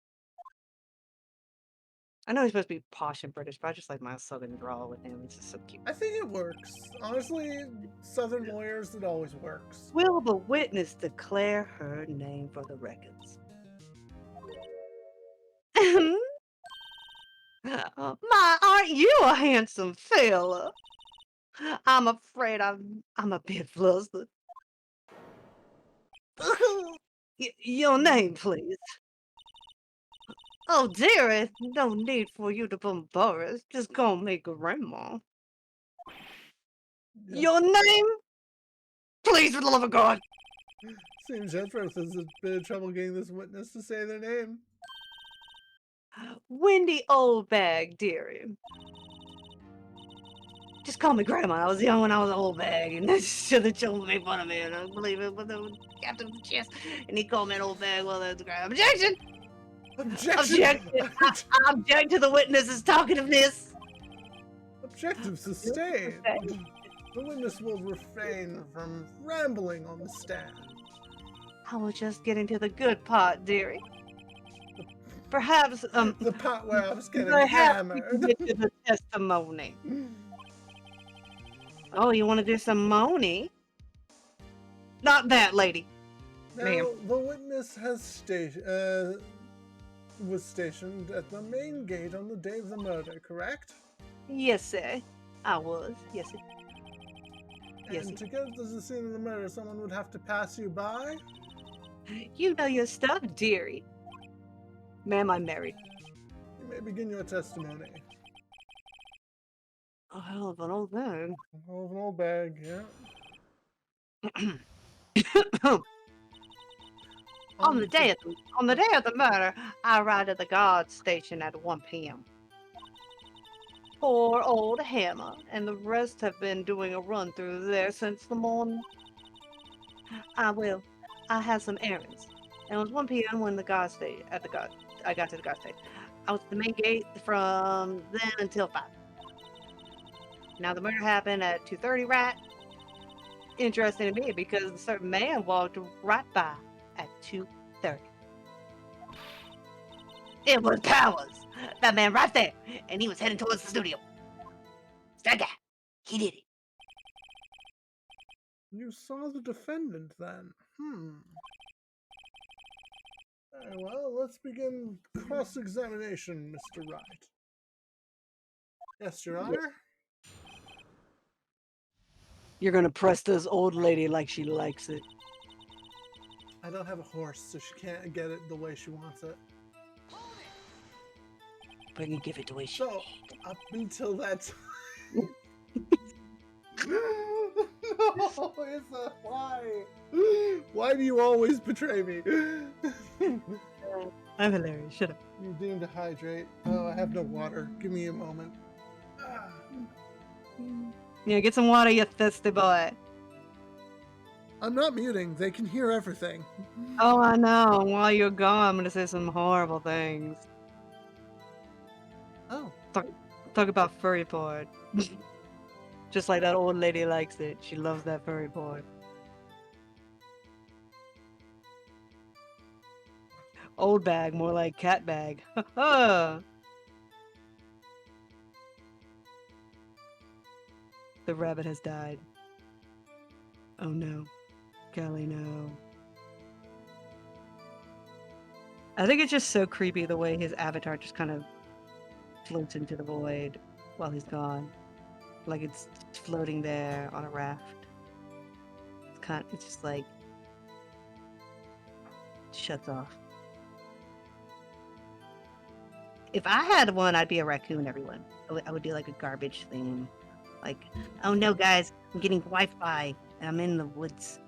I know he's supposed to be posh and British, but I just like my southern drawl with him. It's just so cute. I think it works. Honestly, Southern lawyers, it always works. Will the witness declare her name for the records? My, aren't you a handsome fella? I'm afraid I'm a bit flustered. Your name, please. Oh, dearie, no need for you to bombard us. Just call me Grandma. Yeah. Your name? Please, for the love of God. Seems Edgeworth has a bit of trouble getting this witness to say their name. Wendy Oldbag, dearie. Just call me grandma. I was young when I was an old bag, and the children made fun of me, and I don't believe it, but the captain of the chest, and he called me an old bag. Well, that's grandma. Objection! Objection! I object to the witness's talkativeness. Objective sustained. The witness will refrain from rambling on the stand. I was just getting to the good part, dearie. Perhaps, The part where I was getting perhaps we can hammered. get to the testimony. Oh, you want to do some moaning? Not that, lady. Now, Ma'am. the witness was stationed at the main gate on the day of the murder, correct? Yes, sir. I was. Yes, sir. Yes, And to get to the scene of the murder, someone would have to pass you by? you know your stuff, dearie. Ma'am, I'm married. You may begin your testimony. A hell of an old man. Oh, an old bag, yeah. On the day of the murder, I arrived at the guard station at 1 p.m. Poor old Hammer and the rest have been doing a run through there since the morning. I had some errands, and it was 1 p.m. when I got to the guard station. I was at the main gate from then until 5. Now the murder happened at 2:30, right? Interesting to me because a certain man walked right by at 2:30. It was Powers, that man right there, and he was heading towards the studio. It's that guy. He did it. You saw the defendant then? Very well, let's begin cross-examination, Mr. Wright. Yes, Your Honor? You're gonna press this old lady like she likes it. I don't have a horse, so she can't get it the way she wants it. But you give it the way she So, up until that time... No, Issa, why? Why do you always betray me? I'm hilarious. Shut up. You deemed to hydrate. Oh, I have no water. Give me a moment. Yeah, get some water, you thirsty boy. I'm not muting. They can hear everything. Oh, I know. While you're gone, I'm gonna say some horrible things. Oh. Talk about furry porn. Just like that old lady likes it. She loves that furry porn. Old bag, more like cat bag. The rabbit has died. Oh no. Golly, no. I think it's just so creepy the way his avatar just kind of floats into the void while he's gone. Like it's floating there on a raft. It's just like shuts off. If I had one, I'd be a raccoon, everyone. I would do like a garbage theme. Like, oh no, guys, I'm getting Wi-Fi and I'm in the woods.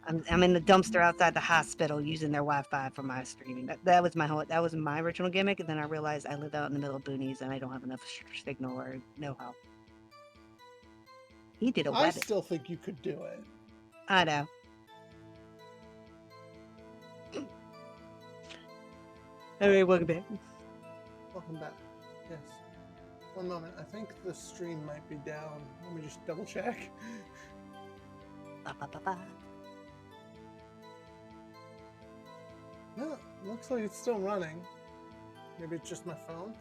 I'm in the dumpster outside the hospital using their Wi-Fi for my streaming. That was my original gimmick, and then I realized I live out in the middle of boonies and I don't have enough signal or know-how. He did a I webbing. still think you could do it. I know. Alright, welcome back. Welcome back. Yes. One moment. I think the stream might be down. Let me just double check. No, looks like it's still running. Maybe it's just my phone.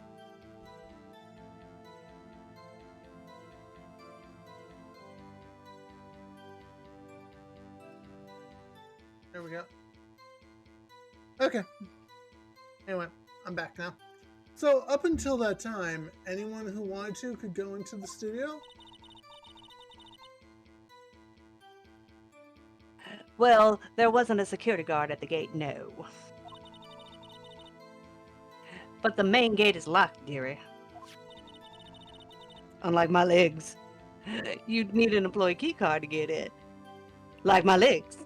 There we go. Okay. Anyway, I'm back now. So, up until that time, anyone who wanted to could go into the studio? Well, there wasn't a security guard at the gate, no. But the main gate is locked, dearie. Unlike my legs. You'd need an employee key card to get in. Like my legs.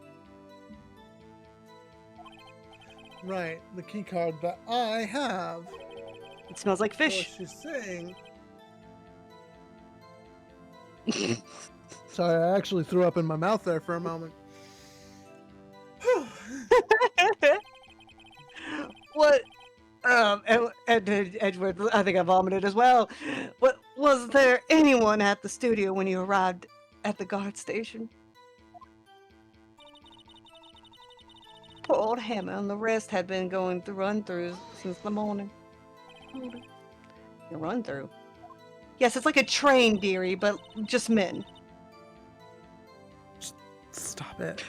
Right, the key card that I have. It smells like So what fish. she's saying. Sorry, I actually threw up in my mouth there for a moment. What? Edward, I think I vomited as well. What, was there anyone at the studio when you arrived at the guard station? Poor old Hammer and the rest had been going through run-throughs since the morning. A run-through? Yes, it's like a train, dearie, but just men. Stop it.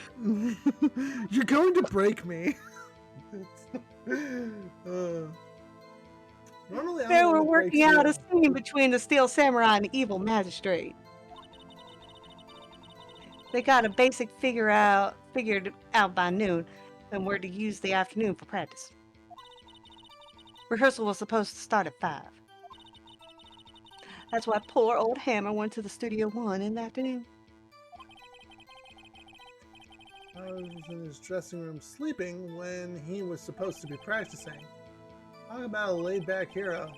You're going to break me. Normally, They were working out a scene between the Steel Samurai and the evil magistrate. They got a basic figured out by noon, and were to use the afternoon for practice. Rehearsal was supposed to start at 5. That's why poor old Hammer went to the Studio 1 in the afternoon. I was in his dressing room sleeping when he was supposed to be practicing. Talk about a laid-back hero.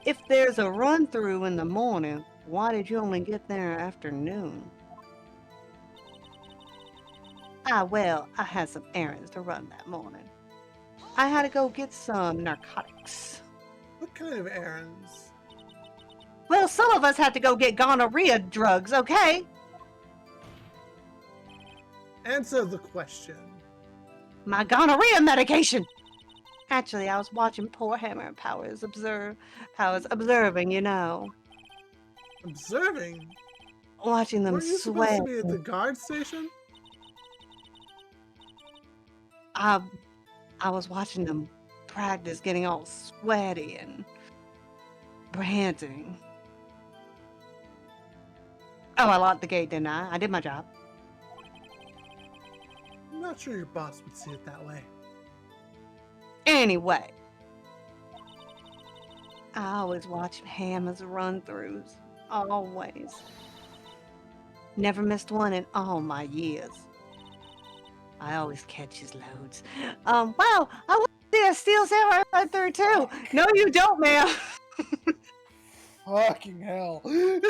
If there's a run-through in the morning, why did you only get there afternoon? Well, I had some errands to run that morning. I had to go get some narcotics. What kind of errands? Well, some of us had to go get gonorrhea drugs, okay? Answer the question. My gonorrhea medication! Actually, I was watching poor Hammer and Powers observing, you know. Observing? Watching them Were you sweat. supposed to be at the guard station? I was watching them practice, getting all sweaty and panting. Oh, I locked the gate, didn't I? I did my job. I'm not sure your boss would see it that way. Anyway, I always watch Hammer's run-throughs. Always. Never missed one in all my years. I always catch his loads. Wow, I want to see a Steel Samurai run-through too. No, you don't, ma'am. Fucking hell. I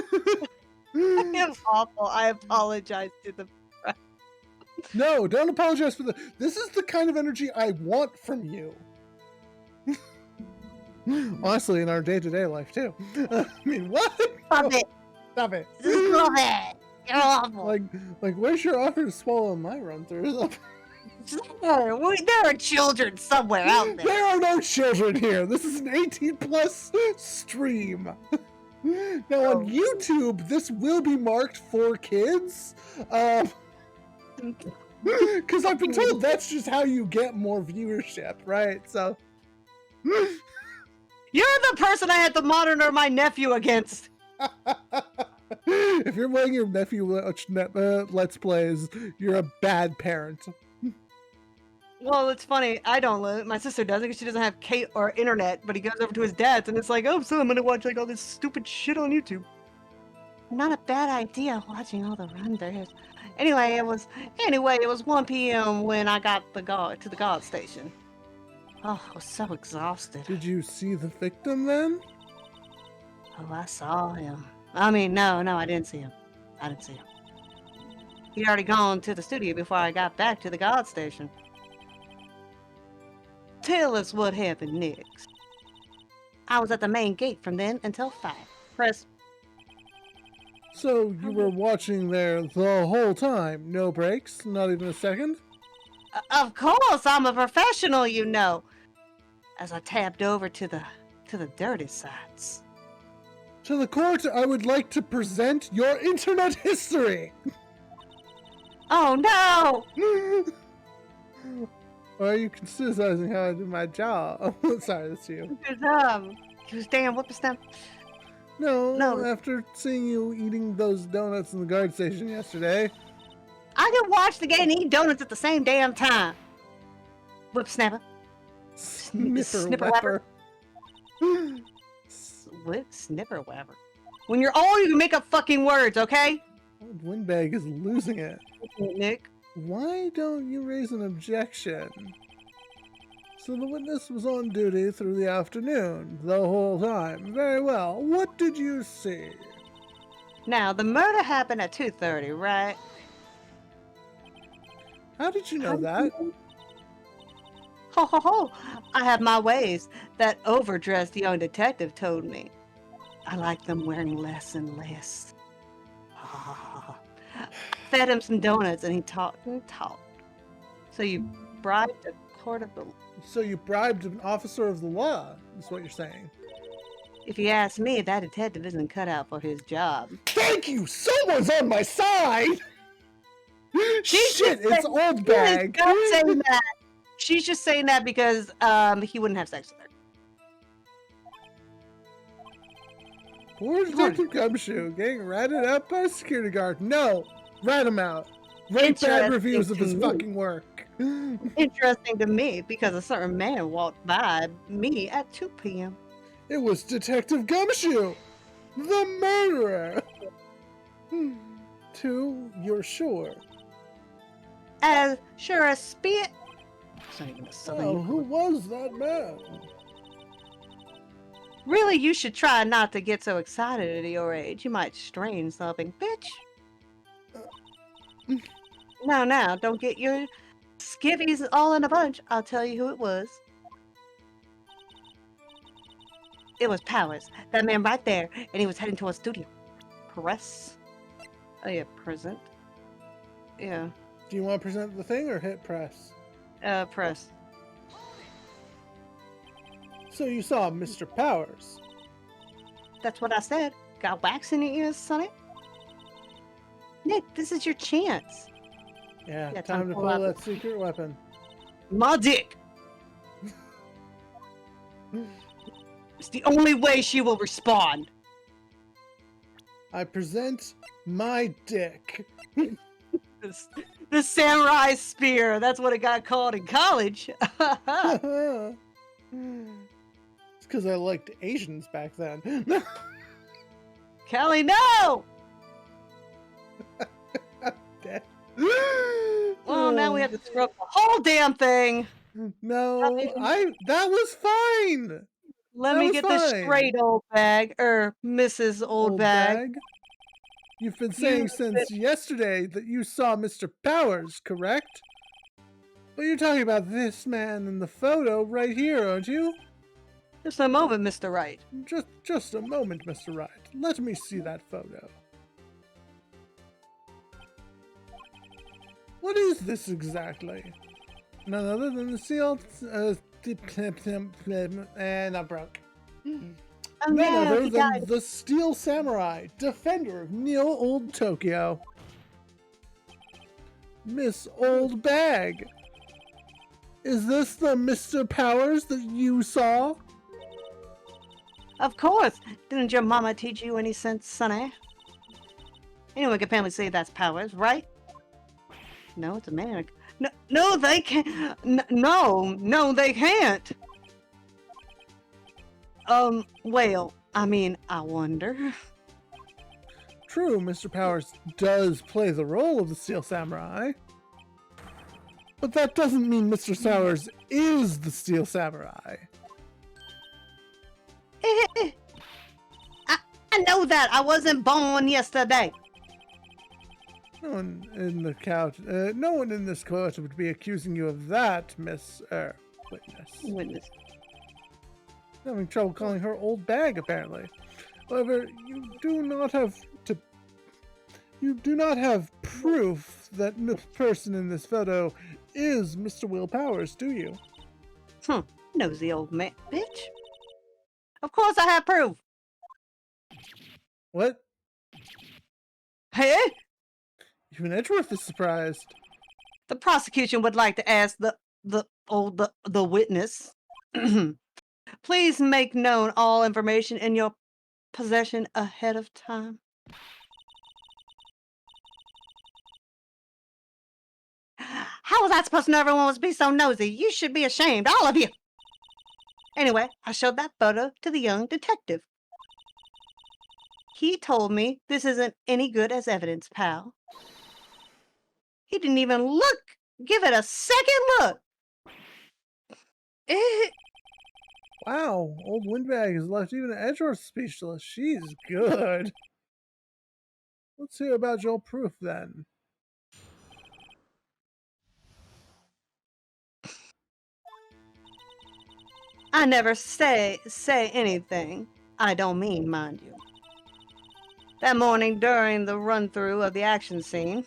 am awful. I apologize to the No, don't apologize for this is the kind of energy I want from you. Honestly, in our day-to-day life too. I mean, what? Stop it. Stop it. Stop it. You're awful. Like, where's your offer to swallow my run-through? There are children somewhere out there. There are no children here. This is an 18+ stream. Now on YouTube, this will be marked for kids. Because I've been told that's just how you get more viewership, right? So you're the person I had to monitor my nephew against. if you're letting your nephew let's plays, you're a bad parent. Well, it's funny. I don't. My sister does it because she doesn't have cable or internet. But he goes over to his dad's, and it's like, oh, so I'm gonna watch like all this stupid shit on YouTube. Not a bad idea watching all the run-throughs. Anyway, it was 1 p.m. when I got to the guard station. Oh, I was so exhausted. Did you see the victim then? Oh, I saw him. I mean, no, I didn't see him. He'd already gone to the studio before I got back to the guard station. Tell us what happened next. I was at the main gate from then until 5. Press. So you were watching there the whole time? No breaks? Not even a second? Of course, I'm a professional, you know. As I tapped over to the dirty sides. To the court, I would like to present your internet history. Oh no! Why are you criticizing how I do my job? Sorry, that's you. You damn whippersnapper. No, after seeing you eating those donuts in the guard station yesterday. I can watch the game and eat donuts at the same damn time. Whippersnapper. Snipper. Snipperwapper. When you're old, you can make up fucking words, okay? Windbag is losing it. Nick. Why don't you raise an objection? So the witness was on duty through the afternoon, the whole time. Very well. What did you see? Now, the murder happened at 2:30, right? How did you How know did that? you know? Ho ho ho! I have my ways. That overdressed young detective told me. I like them wearing less and less. Fed him some donuts and he talked and talked. So you bribed a court of the... So you bribed an officer of the law, is what you're saying. If you ask me, that detective isn't cut out for his job. Thank you! Someone's on my side! She's Shit, just it's saying, Old she is Bag! not saying that. She's just saying that because he wouldn't have sex with her. Poor Detective Gumshoe getting ratted out by a security guard. No! Rat him out! Write bad Interesting reviews of to his me. fucking work. Interesting to me because a certain man walked by me at 2 p.m. It was Detective Gumshoe! The murderer! 2, you're sure? As sure as spit. It's not even a southern Well, New who York. was that man? Really, you should try not to get so excited at your age. You might strain something, bitch. Now, don't get your skivvies all in a bunch. I'll tell you who it was. It was Powers, that man right there, and he was heading to a studio. Press. Oh yeah, present. Yeah, Do you want to present the thing or hit press? press. So you saw Mr. Powers. That's what I said. Got wax in your ears, Sonny? Nick, this is your chance. Yeah, Yeah, time to pull out that secret weapon. my dick. It's the only way she will respond. I present my dick. The samurai spear. That's what it got called in college. It's because I liked Asians back then. Kelly, no! Well, now we have to scrub the whole damn thing. No, that was fine. Let That me was get this fine. straight, old bag. Mrs. Old Bag. You've been saying since yesterday that you saw Mr. Powers, correct? But you're talking about this man in the photo right here, aren't you? Just a moment, Mr. Wright. Just a moment, Mr. Wright. Let me see that photo. What is this exactly? None other than the sealed... and I broke. Oh, None no, other he than died. the Steel Samurai, defender of Neo Old Tokyo. Miss Old Bag. Is this the Mr. Powers that you saw? Of course. Didn't your mama teach you any sense, Sonny? Anyone can apparently say that's Powers, right? No, it's a man. No, they can't. No, they can't. Well, I mean, I wonder. True, Mr. Powers does play the role of the Steel Samurai. But that doesn't mean Mr. Powers is the Steel Samurai. I know that. I wasn't born yesterday. No one in the no one in this court would be accusing you of that, Miss Witness. Having trouble calling her Old Bag, apparently. However, you do not have proof that the person in this photo is Mr. Will Powers, do you? Nosy old man, bitch. Of course I have proof. What? Hey? Even Edgeworth is surprised. The prosecution would like to ask the witness. Please make known all information in your possession ahead of time. How was I supposed to know everyone was be so nosy? You should be ashamed, all of you. Anyway, I showed that photo to the young detective. He told me this isn't any good as evidence, pal. He didn't even give it a second look. Eh, Wow, old Windbag has left even Edgeworth speechless. She's good. Let's hear about your proof then. I never say anything I don't mean, mind you. That morning during the run-through of the action scene,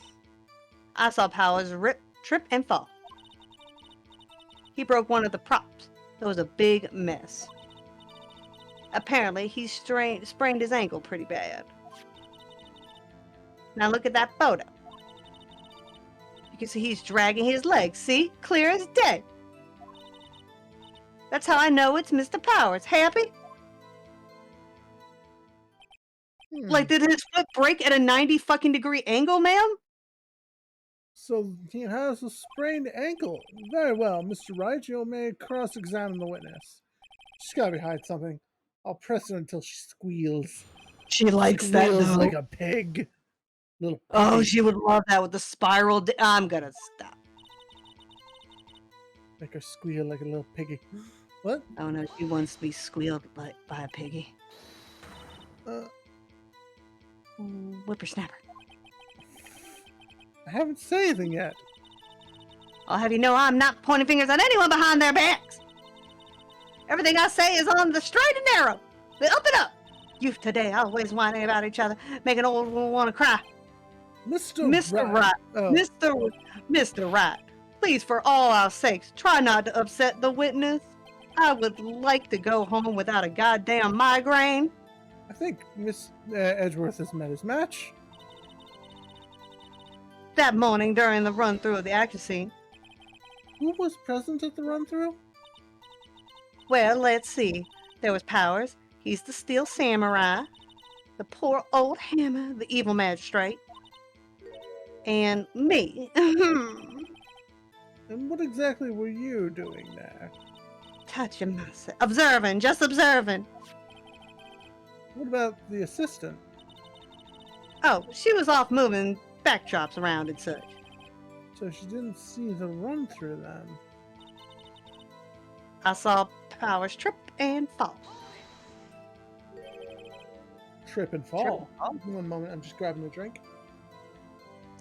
I saw Powers trip, and fall. He broke one of the props. It was a big mess. Apparently, he sprained his ankle pretty bad. Now look at that photo. You can see he's dragging his legs. See? Clear as day. That's how I know it's Mr. Powers. Happy? Like, did his foot break at a 90 fucking degree angle, ma'am? So he has a sprained ankle. Very well, Mr. Wright. You may cross-examine the witness. She's gotta be hiding something. I'll press her until she squeals. She likes that, Squeals though. like a pig. Little Oh, pig. she would love that with the spiral. I'm gonna stop. Make her squeal like a little piggy. What? Oh no, she wants to be squealed by a piggy. Whippersnapper. I haven't said anything yet. I'll have you know I'm not pointing fingers at anyone behind their backs. Everything I say is on the straight and narrow. The up and up. Youth today always whining about each other, making old women want to cry. Mr. Wright. Oh, Mr. Wright. Please, for all our sakes, try not to upset the witness. I would like to go home without a goddamn migraine. I think Miss Edgeworth has met his match. That morning during the run-through of the action scene. Who was present at the run-through? Well, let's see. There was Powers. He's the Steel Samurai. The poor old Hammer, the evil magistrate. And me. And what exactly were you doing there? Touching myself. Observing, just observing. What about the assistant? Oh, she was off moving backdrops around and such. So she didn't see the run-through then. I saw Powers trip and fall. Trip and fall. One moment, I'm just grabbing a drink.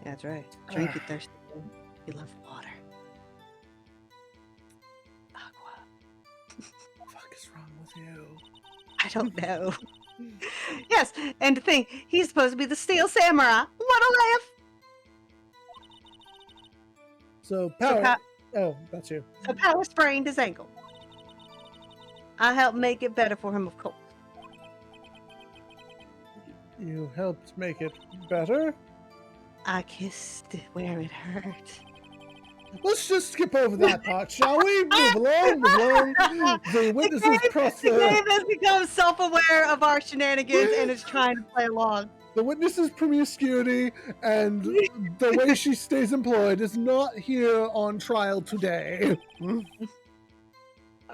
That's right. Drink you thirsty. You love water. Aqua. What the fuck is wrong with you? I don't know. Yes, and to think, he's supposed to be the Steel Samurai. What a laugh! So Power. Oh, that's you. So Power sprained his ankle. I helped make it better for him, of course. You helped make it better? I kissed it where it hurt. Let's just skip over that part, shall we? Move along, move along. The witnesses The process. game has become self-aware of our shenanigans and is trying to play along. The witness's promiscuity and the way she stays employed is not here on trial today.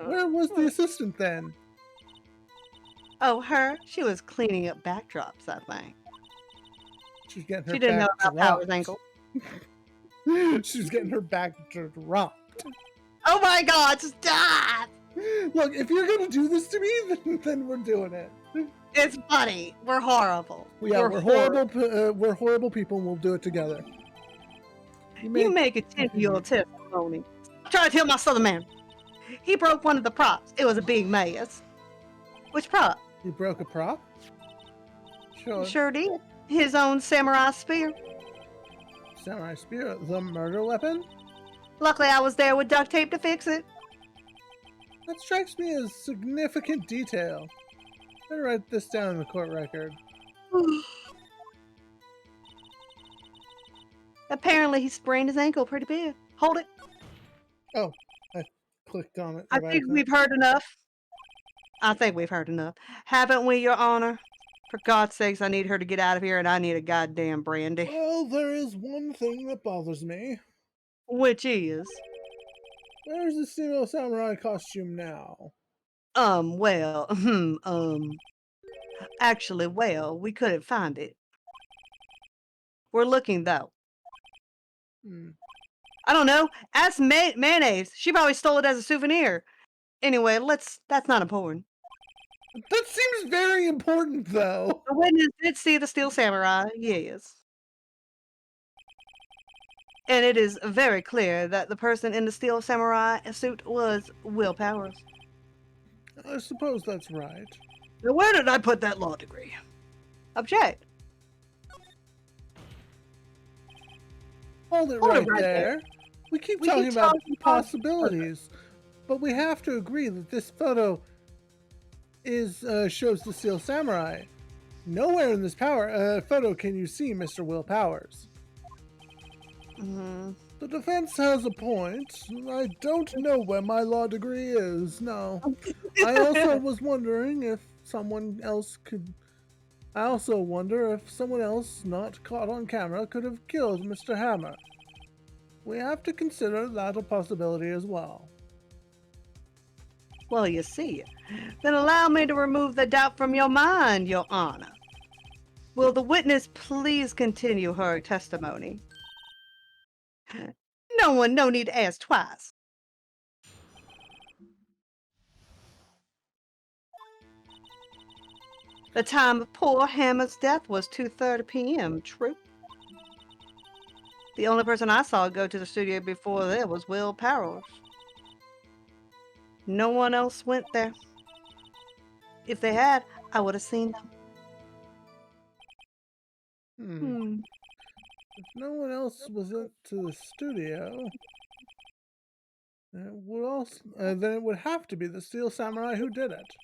Where was the assistant then? Oh, her? She was cleaning up backdrops, I think. She's getting her She didn't know back about Power's dropped. ankle. She's getting her back dropped. Oh my god, stop! Look, if you're gonna do this to me, then we're doing it. It's funny. We're horrible. Yeah, we're horrible. We're horrible people, and we'll do it together. You may continue your testimony. Try to tell my southern man. He broke one of the props. It was a big mess. Which prop? You broke a prop? Sure. Sure did. His own samurai spear. Samurai spear, the murder weapon? Luckily, I was there with duct tape to fix it. That strikes me as significant detail. Better write this down in the court record. Apparently, he sprained his ankle pretty bad. Hold it. Oh, I clicked on it. I think we've heard enough. I think we've heard enough. Haven't we, Your Honor? For God's sakes, I need her to get out of here, and I need a goddamn brandy. Well, there is one thing that bothers me. Which is? Where's the Steel Samurai costume now? Well, actually, well, we couldn't find it. We're looking, though. I don't know. Ask Mayonnaise. She probably stole it as a souvenir. Anyway, that's not important. That seems very important, though. The witness did see the Steel Samurai, yes. And it is very clear that the person in the Steel Samurai suit was Will Powers. I suppose that's right. Now, where did I put that law degree? Object. Hold it Hold it right right there. there. We keep We talking keep about talking about possibilities, but we have to agree that this photo shows the Steel Samurai. Nowhere in this photo can you see Mr. Will Powers. Mm-hmm. The defense has a point. I don't know where my law degree is, no. I also was wondering if someone else could... I also wonder if someone else not caught on camera could have killed Mr. Hammer. We have to consider that a possibility as well. Well, you see. Then allow me to remove the doubt from your mind, Your Honor. Will the witness please continue her testimony? No need to ask twice. The time of poor Hammer's death was 2:30 p.m., true? The only person I saw go to the studio before there was Will Powers. No one else went there. If they had, I would have seen them. If no one else was into the studio, then it would have to be the Steel Samurai who did it.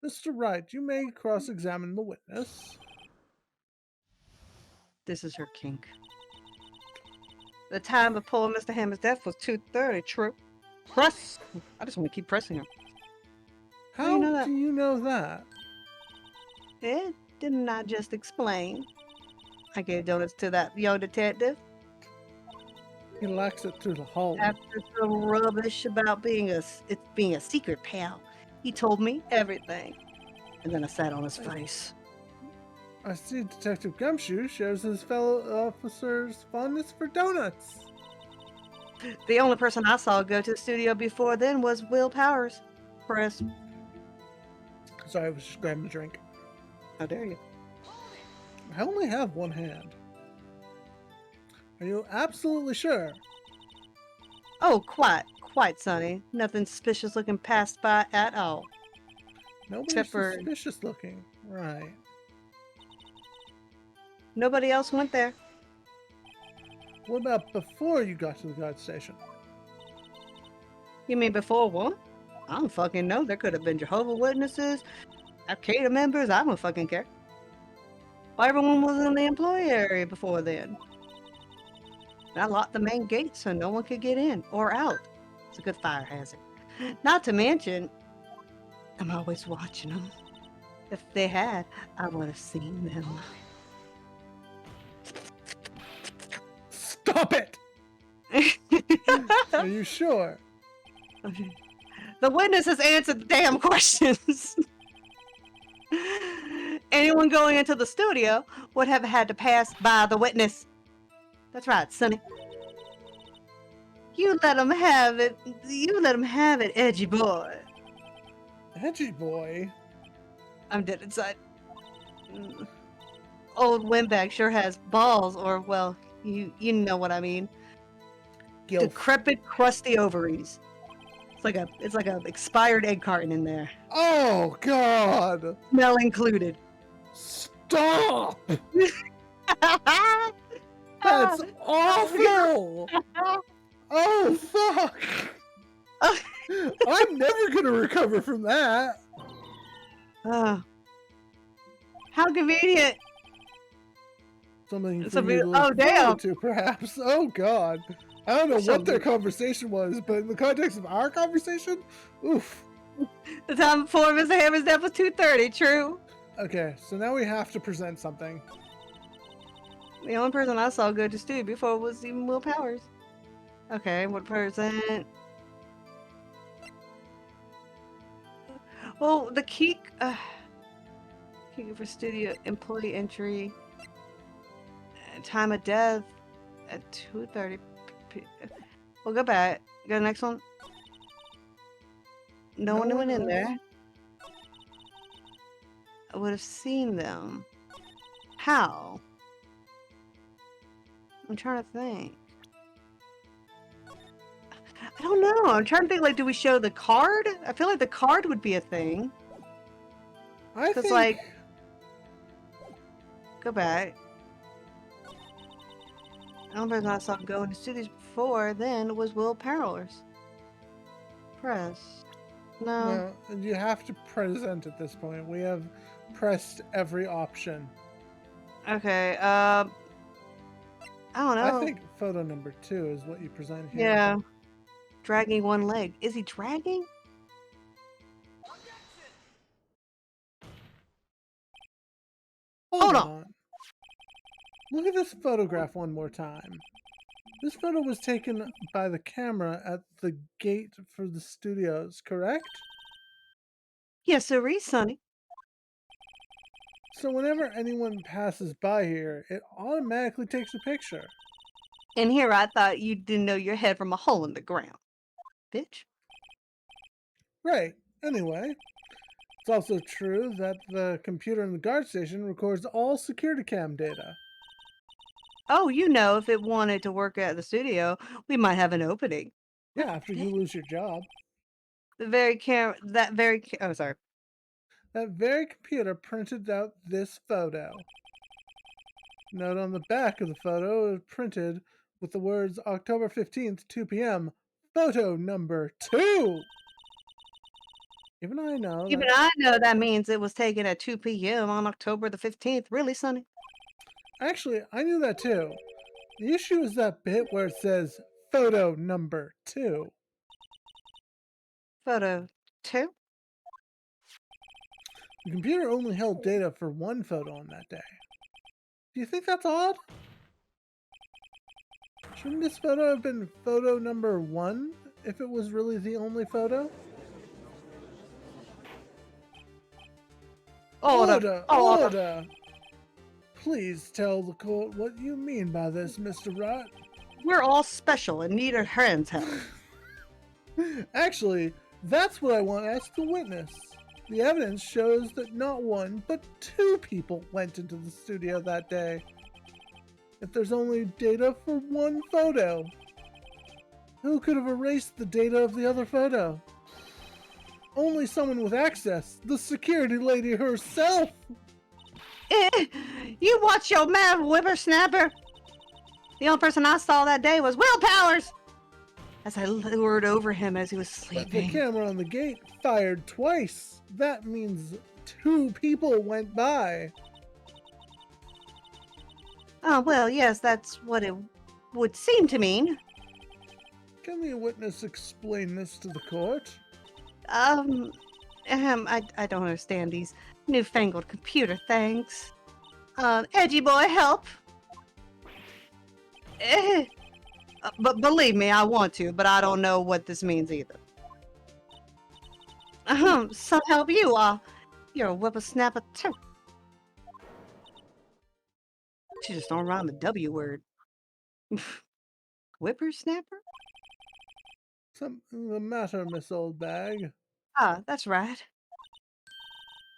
Mr. Wright, you may cross-examine the witness. This is her kink. The time of poor Mr. Hammer's death was 2:30, true? Press! I just want to keep pressing him. How do you know that? Didn't I just explain? I gave donuts to that young detective. He lacks it through the hole. After some rubbish about being a secret, pal, he told me everything. And then I sat on his face. I see Detective Gumshoe shares his fellow officers' fondness for donuts. The only person I saw go to the studio before then was Will Powers. Press. Sorry, I was just grabbing a drink. How dare you? I only have one hand. Are you absolutely sure? Oh, quite, Sonny. Nothing suspicious looking passed by at all. Nobody's Except for suspicious looking. Right. Nobody else went there. What about before you got to the guard station? You mean before what? I don't fucking know. There could have been Jehovah's Witnesses, Al-Qaeda members. I don't fucking care. Everyone was in the employee area before then. And I locked the main gate so no one could get in or out. It's a good fire hazard. Not to mention, I'm always watching them. If they had, I would have seen them. Stop it! Are you sure? The witness has answered the damn questions. Anyone going into the studio would have had to pass by the witness. That's right, Sonny. You let him have it. You let him have it, edgy boy. Edgy boy? I'm dead inside. Old Windbag sure has balls, or, well, you know what I mean. Gilf. Decrepit, crusty ovaries. It's like a expired egg carton in there. Oh, God! Smell included. Stop! That's awful! Oh, fuck! I'm never gonna recover from that! How convenient! Something for me to look oh, damn! forward to, perhaps. Oh, God. I don't know what their conversation was, but in the context of our conversation, oof. The time before Mr. Hammer's death was 2:30, true? Okay, so now we have to present something. The only person I saw go to studio before was even Will Powers. Okay, what person? Well, the key for studio employee entry. Time of death at 2:30 p.m. We'll go back. Go to the next one. No No one one went in else? there. I would have seen them. How? I'm trying to think. I don't know. I'm trying to think, like, do we show the card? I feel like the card would be a thing. I Because, think like, go back. The only person I saw go into studios before then was Will Powers. Press. No. no, you have to present at this point. We have pressed every option. Okay. I don't I know. think photo number 2 is what you present here. Yeah. Dragging one leg. Is he dragging? Hold Hold on. on. Look at this photograph one more time. This photo was taken by the camera at the gate for the studios, correct? Yes, sirree, Sonny. So whenever anyone passes by here, it automatically takes a picture. And here I thought you didn't know your head from a hole in the ground. Bitch. Right. Anyway, it's also true that the computer in the guard station records all security cam data. Oh, you know, if it wanted to work at the studio, we might have an opening. Yeah, after you lose your job. The very oh, sorry. That very computer printed out this photo. Note on the back of the photo is printed with the words October 15th, 2 p.m. Photo number 2. Even I know Even that. I know that means it was taken at 2 p.m. on October the 15th. Really, Sonny? Actually, I knew that too. The issue is that bit where it says photo number 2. Photo 2? The computer only held data for one photo on that day. Do you think that's odd? Shouldn't this photo have been photo number 1 if it was really the only photo? Order! Order! Order! Please tell the court what you mean by this, Mr. Wright. We're all special and need our hands held. Actually, that's what I want to ask the witness. The evidence shows that not one, but 2 people went into the studio that day. If there's only data for one photo, who could have erased the data of the other photo? Only someone with access, the security lady herself. You watch your mouth, whippersnapper. The only person I saw that day was Will Powers. As I lowered over him as he was But the sleeping. camera on the gate fired twice. That means 2 people went by. Oh, well, yes, that's what it would seem to mean. Can the witness explain this to the court? I don't understand these newfangled computer things. Edgy boy, help. But believe me, I want to, but I don't know what this means either. Some help you, you're a whippersnapper too. She just don't rhyme the W word. Whippersnapper? Something the matter, Miss Oldbag? Ah, that's right.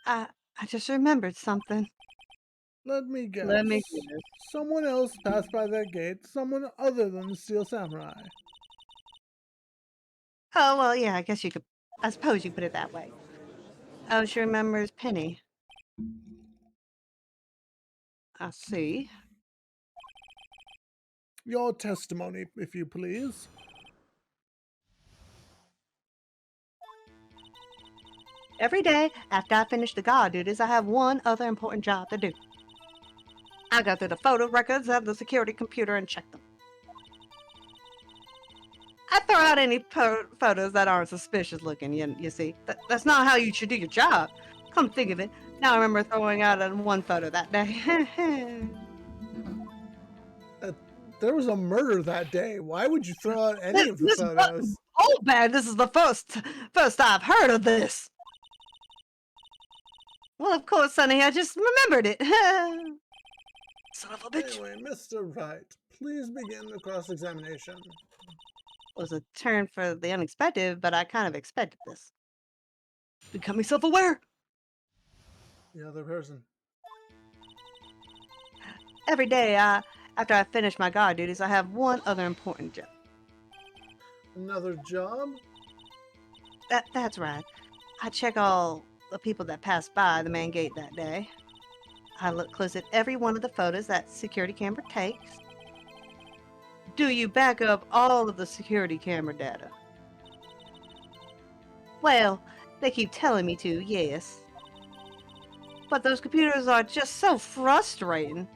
I just remembered something. Let me guess. Let me guess. Someone else passed by that gate, someone other than the Steel Samurai. Oh, well, yeah, I suppose you put it that way. Oh, she remembers Penny. I see. Your testimony, if you please. Every day after I finish the guard duties, I have one other important job to do. I go through the photo records of the security computer and check them. I throw out any photos that aren't suspicious looking, you see. That's not how you should do your job. Come think of it, now I remember throwing out one photo that day. There was a murder that day. Why would you throw out any of the photos? Oh, bad, this is the first I've heard of this. Well, of course, Sonny, I just remembered it. Son of a bitch. Anyway, Mr. Wright, please begin the cross-examination. Was a turn for the unexpected, but I kind of expected this. becoming self-aware. The other person. Every day, after I finish my guard duties, I have one other important job. Another job? That's right. I check all the people that pass by the main gate that day. I look close at every one of the photos that security camera takes. Do you back up all of the security camera data? Well, they keep telling me to, yes. But those computers are just so frustrating.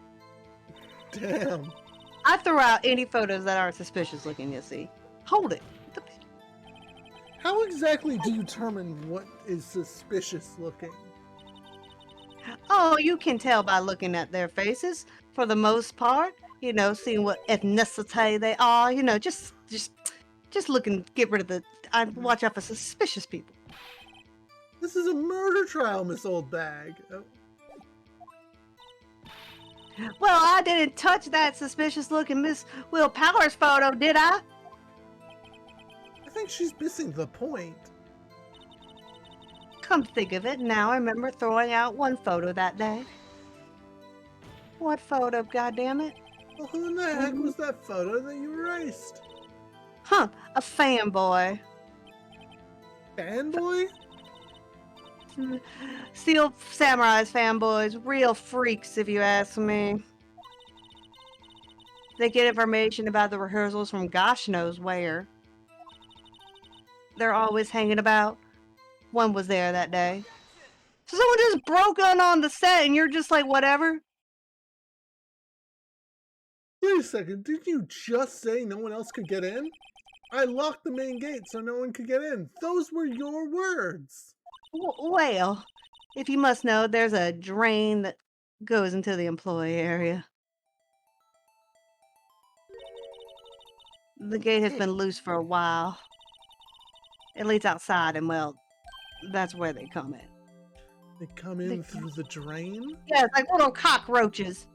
Damn. I throw out any photos that aren't suspicious looking, you see. Hold it. How exactly do you determine what is suspicious looking? Oh, you can tell by looking at their faces, for the most part. You know, seeing what ethnicity they are. You know, just looking, get rid of the. I watch out for suspicious people. This is a murder trial, Miss Oldbag. Well, I didn't touch that suspicious-looking Miss Will Powers photo, did I? I think she's missing the point. Come to think of it, now I remember throwing out one photo that day. What photo, goddammit? Well, who in the heck was that photo that you erased? Huh, a fanboy. Fanboy? Steel Samurai's fanboys, real freaks if you ask me. They get information about the rehearsals from gosh knows where. They're always hanging about. One was there that day. So someone just broke on the set and you're just like, whatever? Wait a second, didn't you just say no one else could get in? I locked the main gate so no one could get in. Those were your words. Well, if you must know, there's a drain that goes into the employee area. The gate has been loose for a while. It leads outside, and well, that's where they come in. They come in through the drain? Yeah, it's like little cockroaches.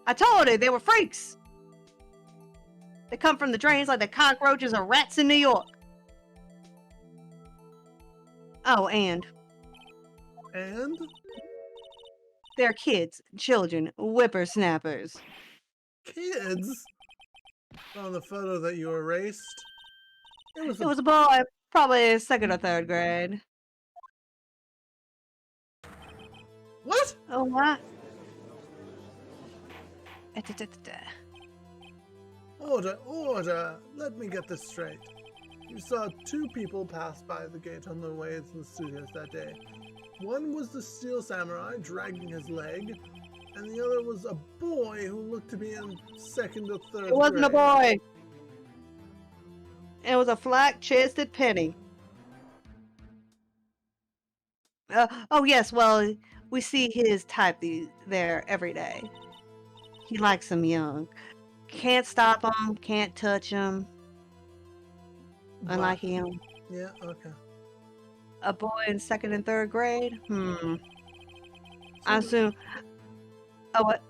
I told you, they were freaks. They come from the drains like the cockroaches or rats in New York. Oh, and And? they're kids, children, whippersnappers. Kids? On the photo that you erased? It was It was a boy, probably second or third grade. What? Oh, what? Order, order! Let me get this straight. You saw two people pass by the gate on their way to the studios that day. One was the Steel Samurai dragging his leg, and the other was a boy who looked to be in second or third grade. It wasn't a boy. It was a flat-chested penny. Oh yes, well, we see his type there every day. He likes them young. Can't stop him, can't touch him. Unlike him. Yeah, okay. A boy in second and third grade? I So- assume. Oh, what?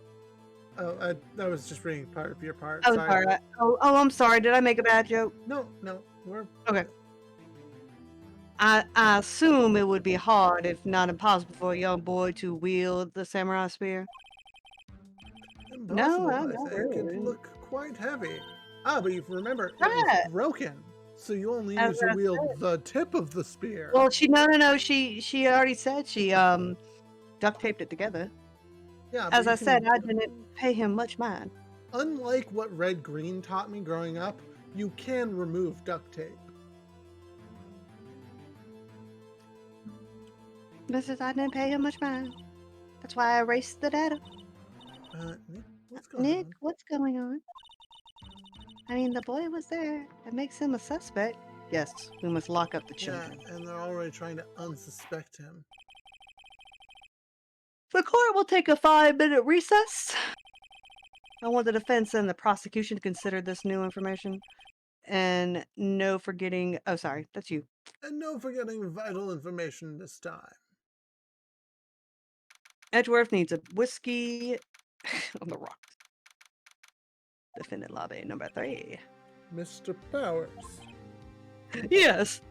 Oh, I was just reading part of your part. Oh, sorry. Oh, I'm sorry. Did I make a bad joke? No, we're... Okay. I assume it would be hard, if not impossible, for a young boy to wield the samurai spear. Impossible, No, I not think. really. It look quite heavy. Ah, but you remember, it Right. was broken. So you only As use to I wield the tip of the spear. Well, no. She already said she duct taped it together. Yeah, As but I you said, can- I didn't pay him much mind. Unlike what Red Green taught me growing up, you can remove duct tape. This is I didn't pay him much mind. That's why I erased the data. Nick, what's going Nick, on? what's going on? I mean, the boy was there. It makes him a suspect. Yes, we must lock up the Yeah, children. and they're already trying to unsuspect him. The court will take a 5-minute recess. I want the defense and the prosecution to consider this new information. And no forgetting... Oh, sorry. That's you. And no forgetting vital information this time. Edgeworth needs a whiskey on the rocks. Defendant lobby number 3. Mr. Powers, Yes.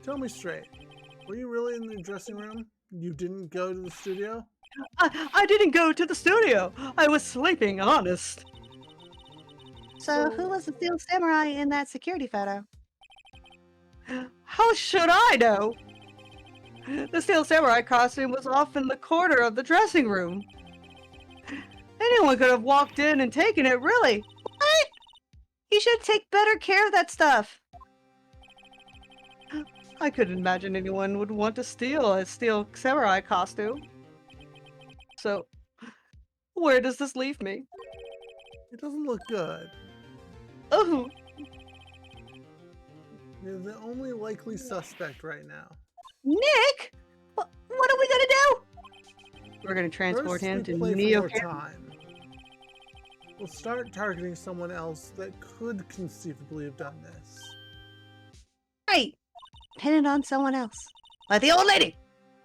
tell me straight. Were you really in the dressing room? You didn't go to the studio? I didn't go to the studio. I was sleeping, honest. So who So- was the Steel Samurai in that security photo? How should I know? The Steel Samurai costume was off in the corner of the dressing room. Anyone could have walked in and taken it, really. What? You should take better care of that stuff. I couldn't imagine anyone would want to steal a Steel Samurai costume. So, where does this leave me? It doesn't look good. Oh, You're the only likely suspect right now. Nick! What are we gonna do? We're gonna transport First, him we to play for Neo more Camp. time. We'll start targeting someone else that could conceivably have done this. Right! Pin it on someone else. Like the old lady!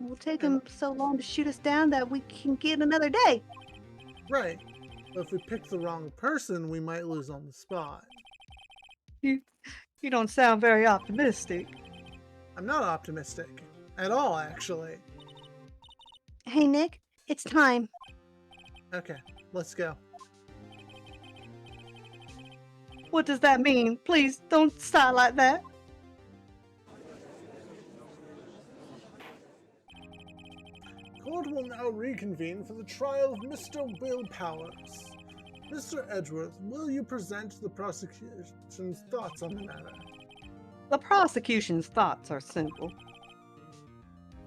It will take him so long to shoot us down that we can get another day. Right. But if we pick the wrong person, we might lose on the spot. You don't sound very optimistic. I'm not optimistic. At all, actually. Hey, Nick, it's time. Okay, let's go. What does that mean? Please don't start like that. Court will now reconvene for the trial of Mr. Will Powers. Mr. Edgeworth, will you present the prosecution's thoughts on the matter? The prosecution's thoughts are simple.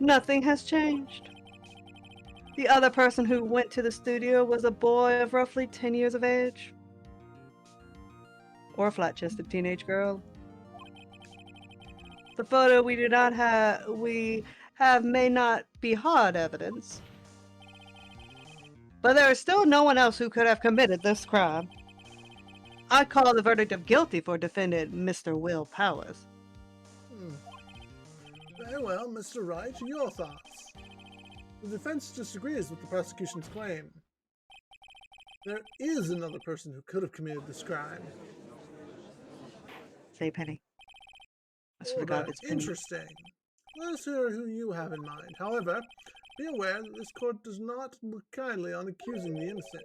Nothing has changed. The other person who went to the studio was a boy of roughly 10 years of age. Or a flat-chested teenage girl. The photo we have may not be hard evidence. But there is still no one else who could have committed this crime. I call the verdict of guilty for defendant Mr. Will Powers. Very well, Mr. Wright, your thoughts. The defense disagrees with the prosecution's claim. There is another person who could have committed this crime. Say Penny. I swear to God, it's Penny. Interesting. Let us hear who you have in mind. However, be aware that this court does not look kindly on accusing the innocent.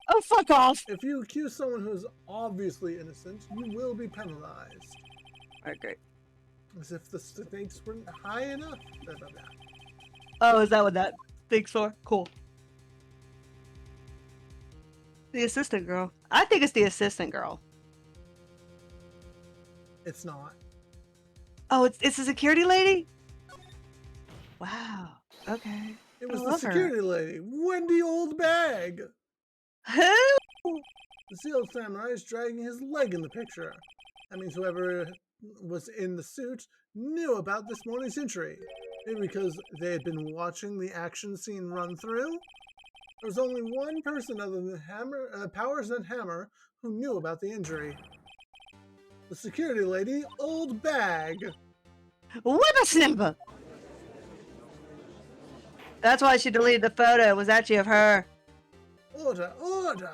Oh, fuck off! If you accuse someone who is obviously innocent, you will be penalized. Alright, great. As if the stakes weren't high enough. Blah, blah, blah. Oh, is that what that thing's for? Cool. The assistant girl. I think it's the assistant girl. It's not. Oh, it's a security lady? Wow. Okay. It was I the love her. security lady, Wendy Oldbag. Who? The Steel Samurai is dragging his leg in the picture. That means whoever was in the suit knew about this morning's injury. Maybe because they had been watching the action scene run through. There was only one person other than Powers and Hammer who knew about the injury. The security lady, Oldbag. Whippersnapper! That's why she deleted the photo. It was actually of her. Order, order!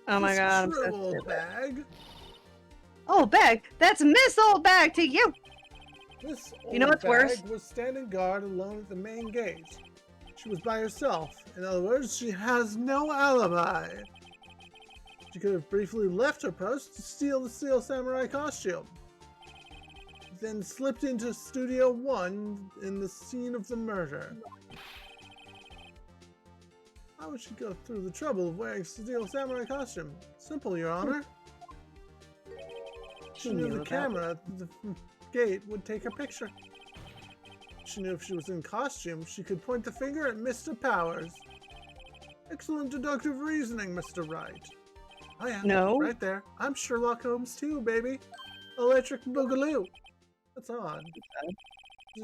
Oh my This god, I'm true, so stupid. Oldbag. Old bag? That's Miss Old Bag to you! This You know what's worse? Oldbag was standing guard alone at the main gate. She was by herself. In other words, she has no alibi. She could have briefly left her post to steal the Steel Samurai costume. Then slipped into Studio 1 in the scene of the murder. How would she go through the trouble of wearing a Steel Samurai costume? Simple, Your Honor. She knew the camera at the gate would take a picture. She knew if she was in costume, she could point the finger at Mr. Powers. Excellent deductive reasoning, Mr. Wright. Oh yeah, No. right there. I'm Sherlock Holmes too, baby. Electric Boogaloo. That's odd. It's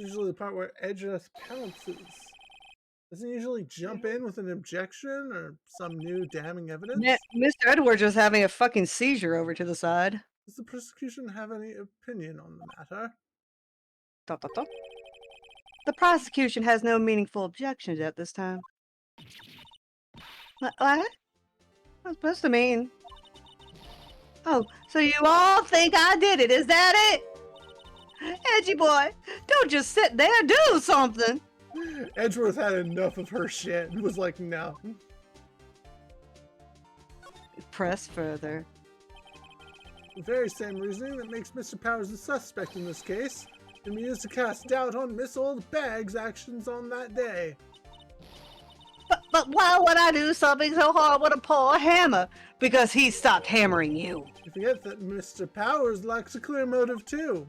usually the part where Edgeworth pounces. Doesn't he usually jump in with an objection or some new damning evidence? Mr. Edwards was having a fucking seizure over to the side. Does the prosecution have any opinion on the matter? Dot, dot, dot. The prosecution has no meaningful objections at this time. What? What's supposed to mean? Oh, so you all think I did it, is that it? Edgy boy, don't don't just sit there, do something. Edgeworth had enough of her shit and was like, no. Press further. The very same reasoning that makes Mr. Powers the suspect in this case can be used to cast doubt on Miss Old Bag's actions on that day. But why would I do something so hard with a poor hammer? Because he stopped hammering you. You forget that Mr. Powers lacks a clear motive too.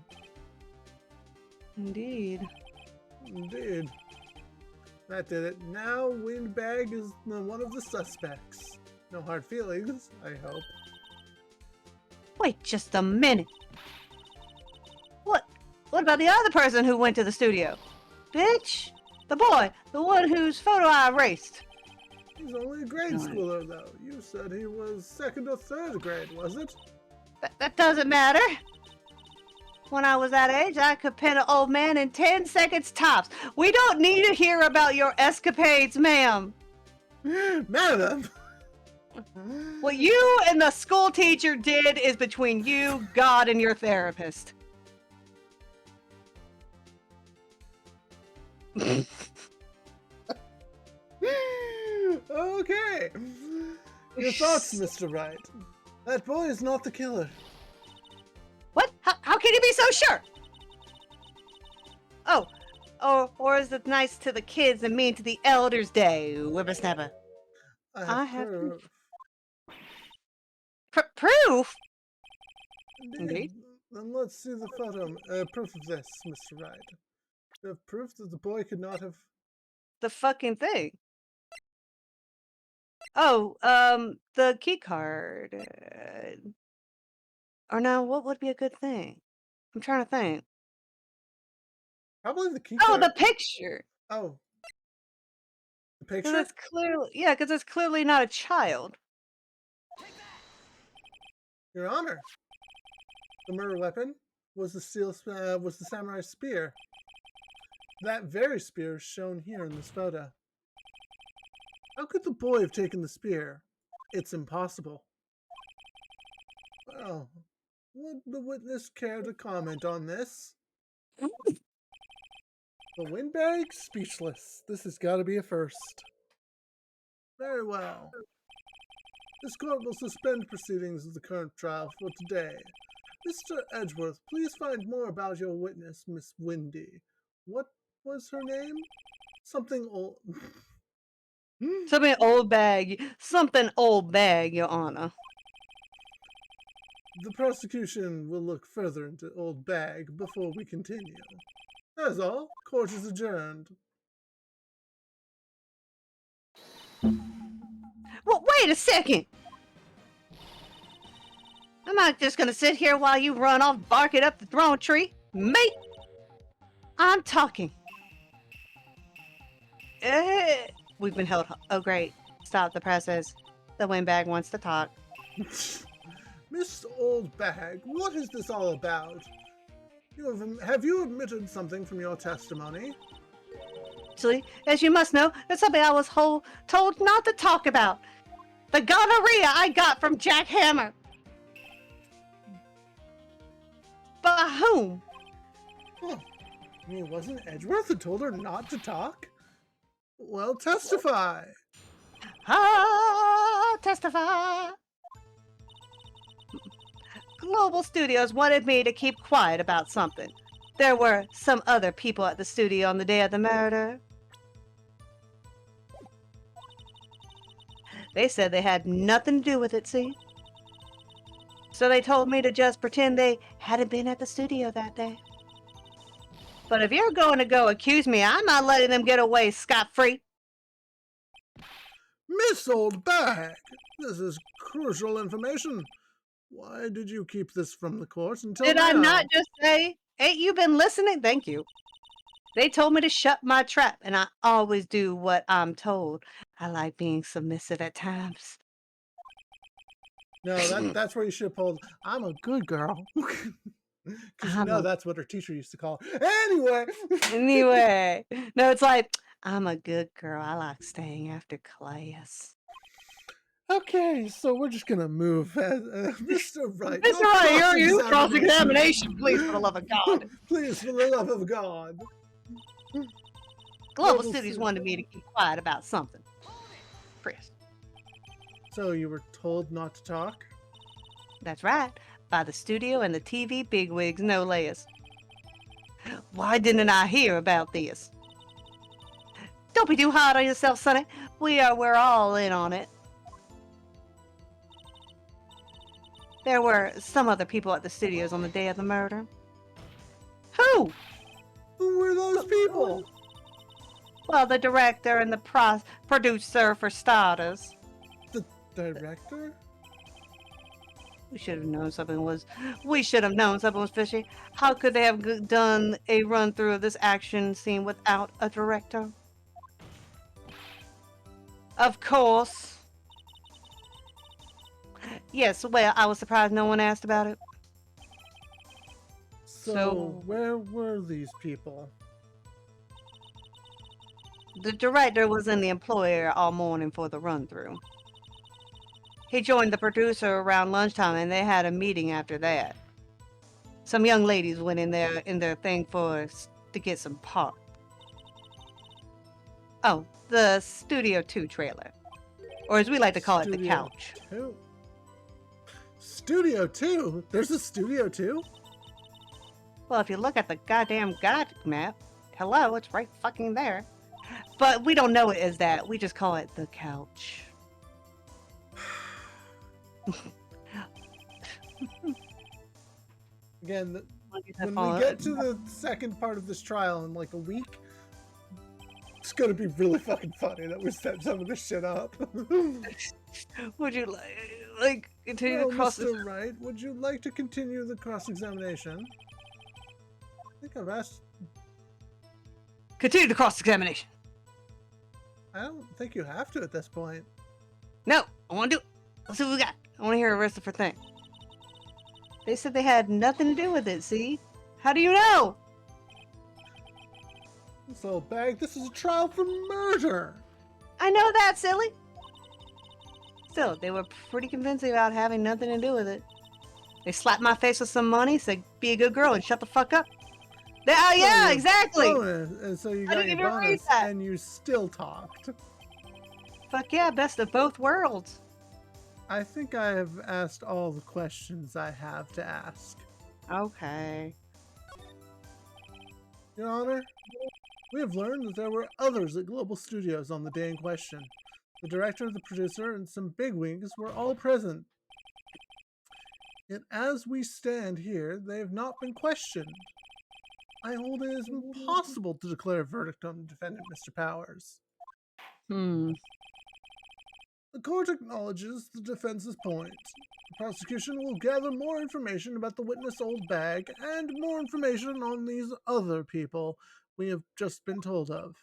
Indeed. Indeed. That did it. Now Windbag is one of the suspects. No hard feelings, I hope. Wait just a minute. What about the other person who went to the studio? Bitch! The boy, the one whose photo I erased. He's only a grade schooler, though. You said he was 2nd or 3rd grade, was it? That doesn't matter. When I was that age, I could pin an old man in 10 seconds tops. We don't need to hear about your escapades, ma'am. Madam! What you and the school teacher did is between you, God, and your therapist. Okay. Your thoughts, Mr. Wright. That boy is not the killer. What? How can you be so sure? Oh, or is it nice to the kids and mean to the elders day, whippersnapper? I have proof. Proof? Indeed. Then let's see the photo. Proof of this, Mr. Wright. You have proof that the boy could not have... The fucking thing. Oh, the key card. Or no, what would be a good thing? I'm trying to think. Probably the key Oh, card. the picture. Oh. The 'Cause picture? it's clearly, yeah, because it's clearly not a child. Your Honor. The murder weapon was the samurai spear. That very spear is shown here in this photo. How could the boy have taken the spear? It's impossible. Well, would the witness care to comment on this? The Windbag? Speechless. This has got to be a first. Very well. This court will suspend proceedings of the current trial for today. Mr. Edgeworth, please find more about your witness, Miss Windy. What was her name? Something old. Something old bag. Something old bag, Your Honor. The prosecution will look further into Old Bag before we continue. That's all. Court is adjourned. Well, wait a second. I'm not just gonna sit here while you run off barking up the throne tree. Mate, I'm talking. We've been held. Oh, great. Stop the presses. The windbag wants to talk. Miss Old Bag, what is this all about? Have you admitted something from your testimony? Actually, as you must know, that's something I was told not to talk about. The gonorrhea I got from Jack Hammer. By whom? Huh. I mean, wasn't Edgeworth who told her not to talk? Well, testify. Testify. Global Studios wanted me to keep quiet about something. There were some other people at the studio on the day of the murder. They said they had nothing to do with it, see? So they told me to just pretend they hadn't been at the studio that day. But if you're going to go accuse me, I'm not letting them get away scot-free. Miss Old Bag, this is crucial information. Why did you keep this from the court until Did now? I not just say, ain't you been listening? Thank you. They told me to shut my trap, and I always do what I'm told. I like being submissive at times. No, that's where you should have pulled, I'm a good girl. Because you know that's what her teacher used to call her. Anyway. No, it's like, I'm a good girl. I like staying after class. Okay, so we're just gonna move. Mr. Wright, Mr. no Wright, are you cross-examination. cross-examination, please, for the love of God. Please, for the love of God. Global Global Studios Stu- wanted me to keep quiet about something. Chris. So you were told not to talk? That's right. By the studio and the TV bigwigs, no less. Why didn't I hear about this? Don't be too hard on yourself, Sonny. We're all in on it. There were some other people at the studios on the day of the murder. Who? Who were those people? Well, the director and the producer, for starters. The director? We should have known something was. We should have known something was fishy. How could they have done a run through of this action scene without a director? Of course. Yes, well, I was surprised no one asked about it. So where were these people? The director was in the employer all morning for the run through. He joined the producer around lunchtime and they had a meeting after that. Some young ladies went in their thing to get some parts. Oh, the Studio 2 trailer. Or as we like to call it, the couch. 2? Studio 2? There's a Studio 2? Well, if you look at the goddamn guide map, hello, it's right fucking there. But we don't know it as that. We just call it the couch. Again, when we get to the second part of this trial in like a week, it's gonna be really fucking funny that we set some of this shit up. Would you like continue the cross? Mr. Wright, would you like to continue the cross-examination? I think I've asked. Continue the cross-examination. I don't think you have to at this point. No, I want to do it. Let's see what we got. I want to hear the rest of her thing. They said they had nothing to do with it, see? How do you know? So, Bag, this is a trial for murder. I know that, silly. Still, they were pretty convincing about having nothing to do with it. They slapped my face with some money, said, be a good girl and shut the fuck up. Oh, yeah, exactly. And so you got your bonus, and you still talked. Fuck yeah, best of both worlds. I think I have asked all the questions I have to ask. Okay. Your Honor, we have learned that there were others at Global Studios on the day in question. The director, the producer, and some bigwigs were all present. Yet as we stand here, they have not been questioned. I hold it as impossible to declare a verdict on the defendant, Mr. Powers. The court acknowledges the defense's point. The prosecution will gather more information about the witness Old Bag and more information on these other people we have just been told of.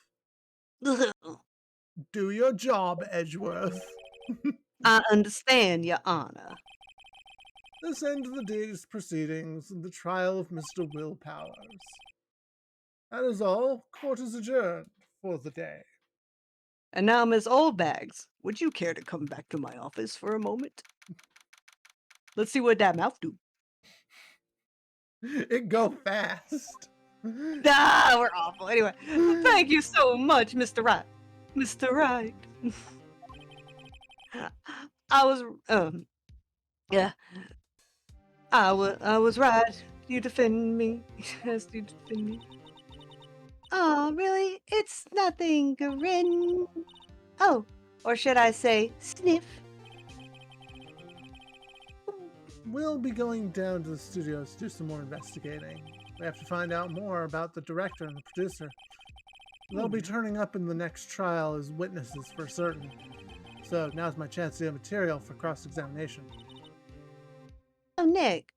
Do your job, Edgeworth. I understand, Your Honor. This ends the day's proceedings and the trial of Mr. Will Powers. That is all. Court is adjourned for the day. And now, Miss Oldbags, would you care to come back to my office for a moment? Let's see what that mouth do. It go fast. Ah, we're awful. Anyway, thank you so much, Mr. Wright. Mr. Wright. Yeah. I was right. You defend me. Yes, you defend me. Oh, really? It's nothing, Grin. Oh, or should I say, sniff? We'll be going down to the studios to do some more investigating. We have to find out more about the director and the producer. They'll be turning up in the next trial as witnesses for certain. So now's my chance to get material for cross-examination. Oh, Nick.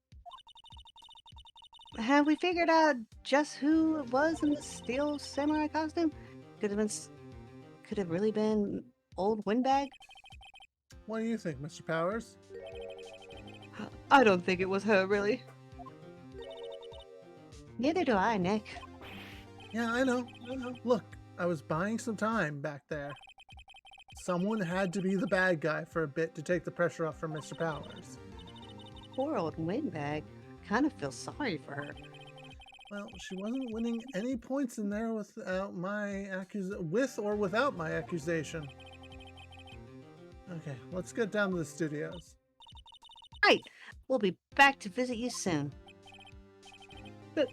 Have we figured out just who it was in the steel samurai costume? Could have really been old Windbag? What do you think, Mr. Powers? I don't think it was her, really. Neither do I, Nick. Yeah, I know. Look, I was buying some time back there. someone had to be the bad guy for a bit to take the pressure off from Mr. Powers. Poor old windbag. Kind of feel sorry for her. Well, she wasn't winning any points in there without with or without my accusation. Okay, let's get down to the studios. Right. We'll be back to visit you soon.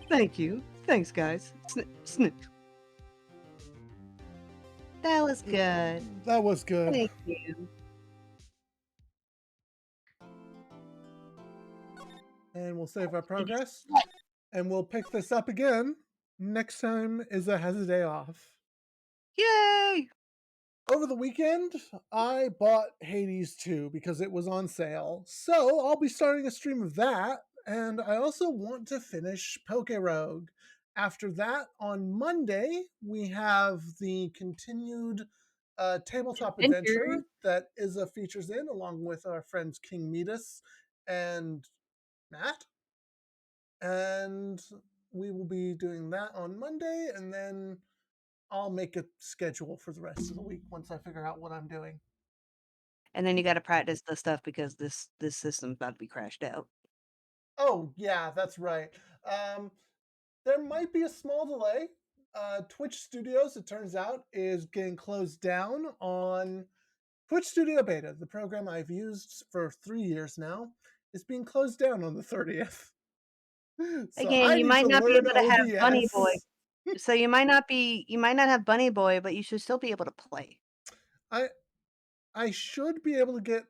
Thank you. Thanks, guys. Snip. That was good. That was good. Thank you. And we'll save our progress. And we'll pick this up again next time Izza has a day off. Yay! Over the weekend, I bought Hades 2 because it was on sale. So I'll be starting a stream of that. And I also want to finish Poke Rogue. After that, on Monday, we have the continued tabletop adventure that Izza features in, along with our friends King Midas and Matt. And we will be doing that on Monday, and then I'll make a schedule for the rest of the week once I figure out what I'm doing. And then you got to practice the stuff because this system's about to be crashed out. Oh, yeah, that's right. There might be a small delay. Twitch Studios, it turns out, is getting closed down on Twitch Studio Beta. The program I've used for 3 years now is being closed down on the 30th. So Again, you might not be able to have Bunny Boy. OBS. So you might not have Bunny Boy, but you should still be able to play. I should be able to get.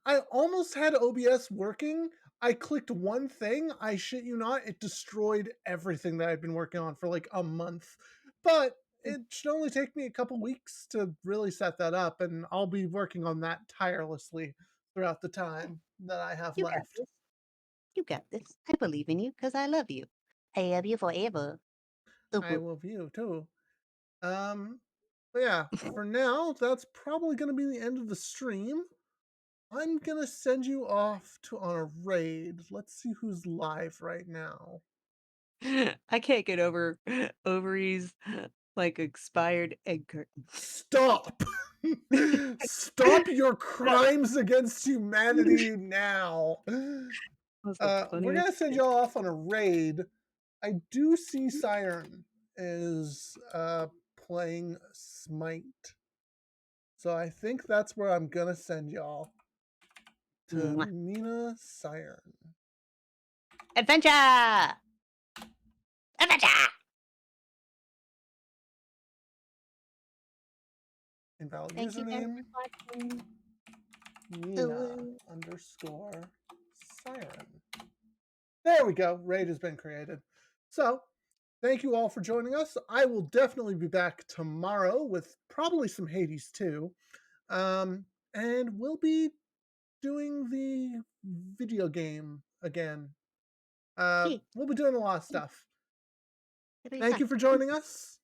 I almost had OBS working. I clicked one thing. I shit you not, it destroyed everything that I'd been working on for like a month. But it should only take me a couple weeks to really set that up, and I'll be working on that tirelessly throughout the time that I have left. You got this. I believe in you because I love you. I love you forever. I love you too. But yeah, for now, that's probably going to be the end of the stream. I'm going to send you off on a raid. Let's see who's live right now. I can't get over Ovaries like expired egg carton. Stop! Stop your crimes against humanity now. We're going to send you all off on a raid. I do see Siren is playing Smite. So I think that's where I'm going to send y'all. To Nina Siren. Adventure! Invalid username. Nina_Siren. There we go. Raid has been created. So, thank you all for joining us. I will definitely be back tomorrow with probably some Hades too. And we'll be doing the video game again. We'll be doing a lot of stuff. Thank you for joining us.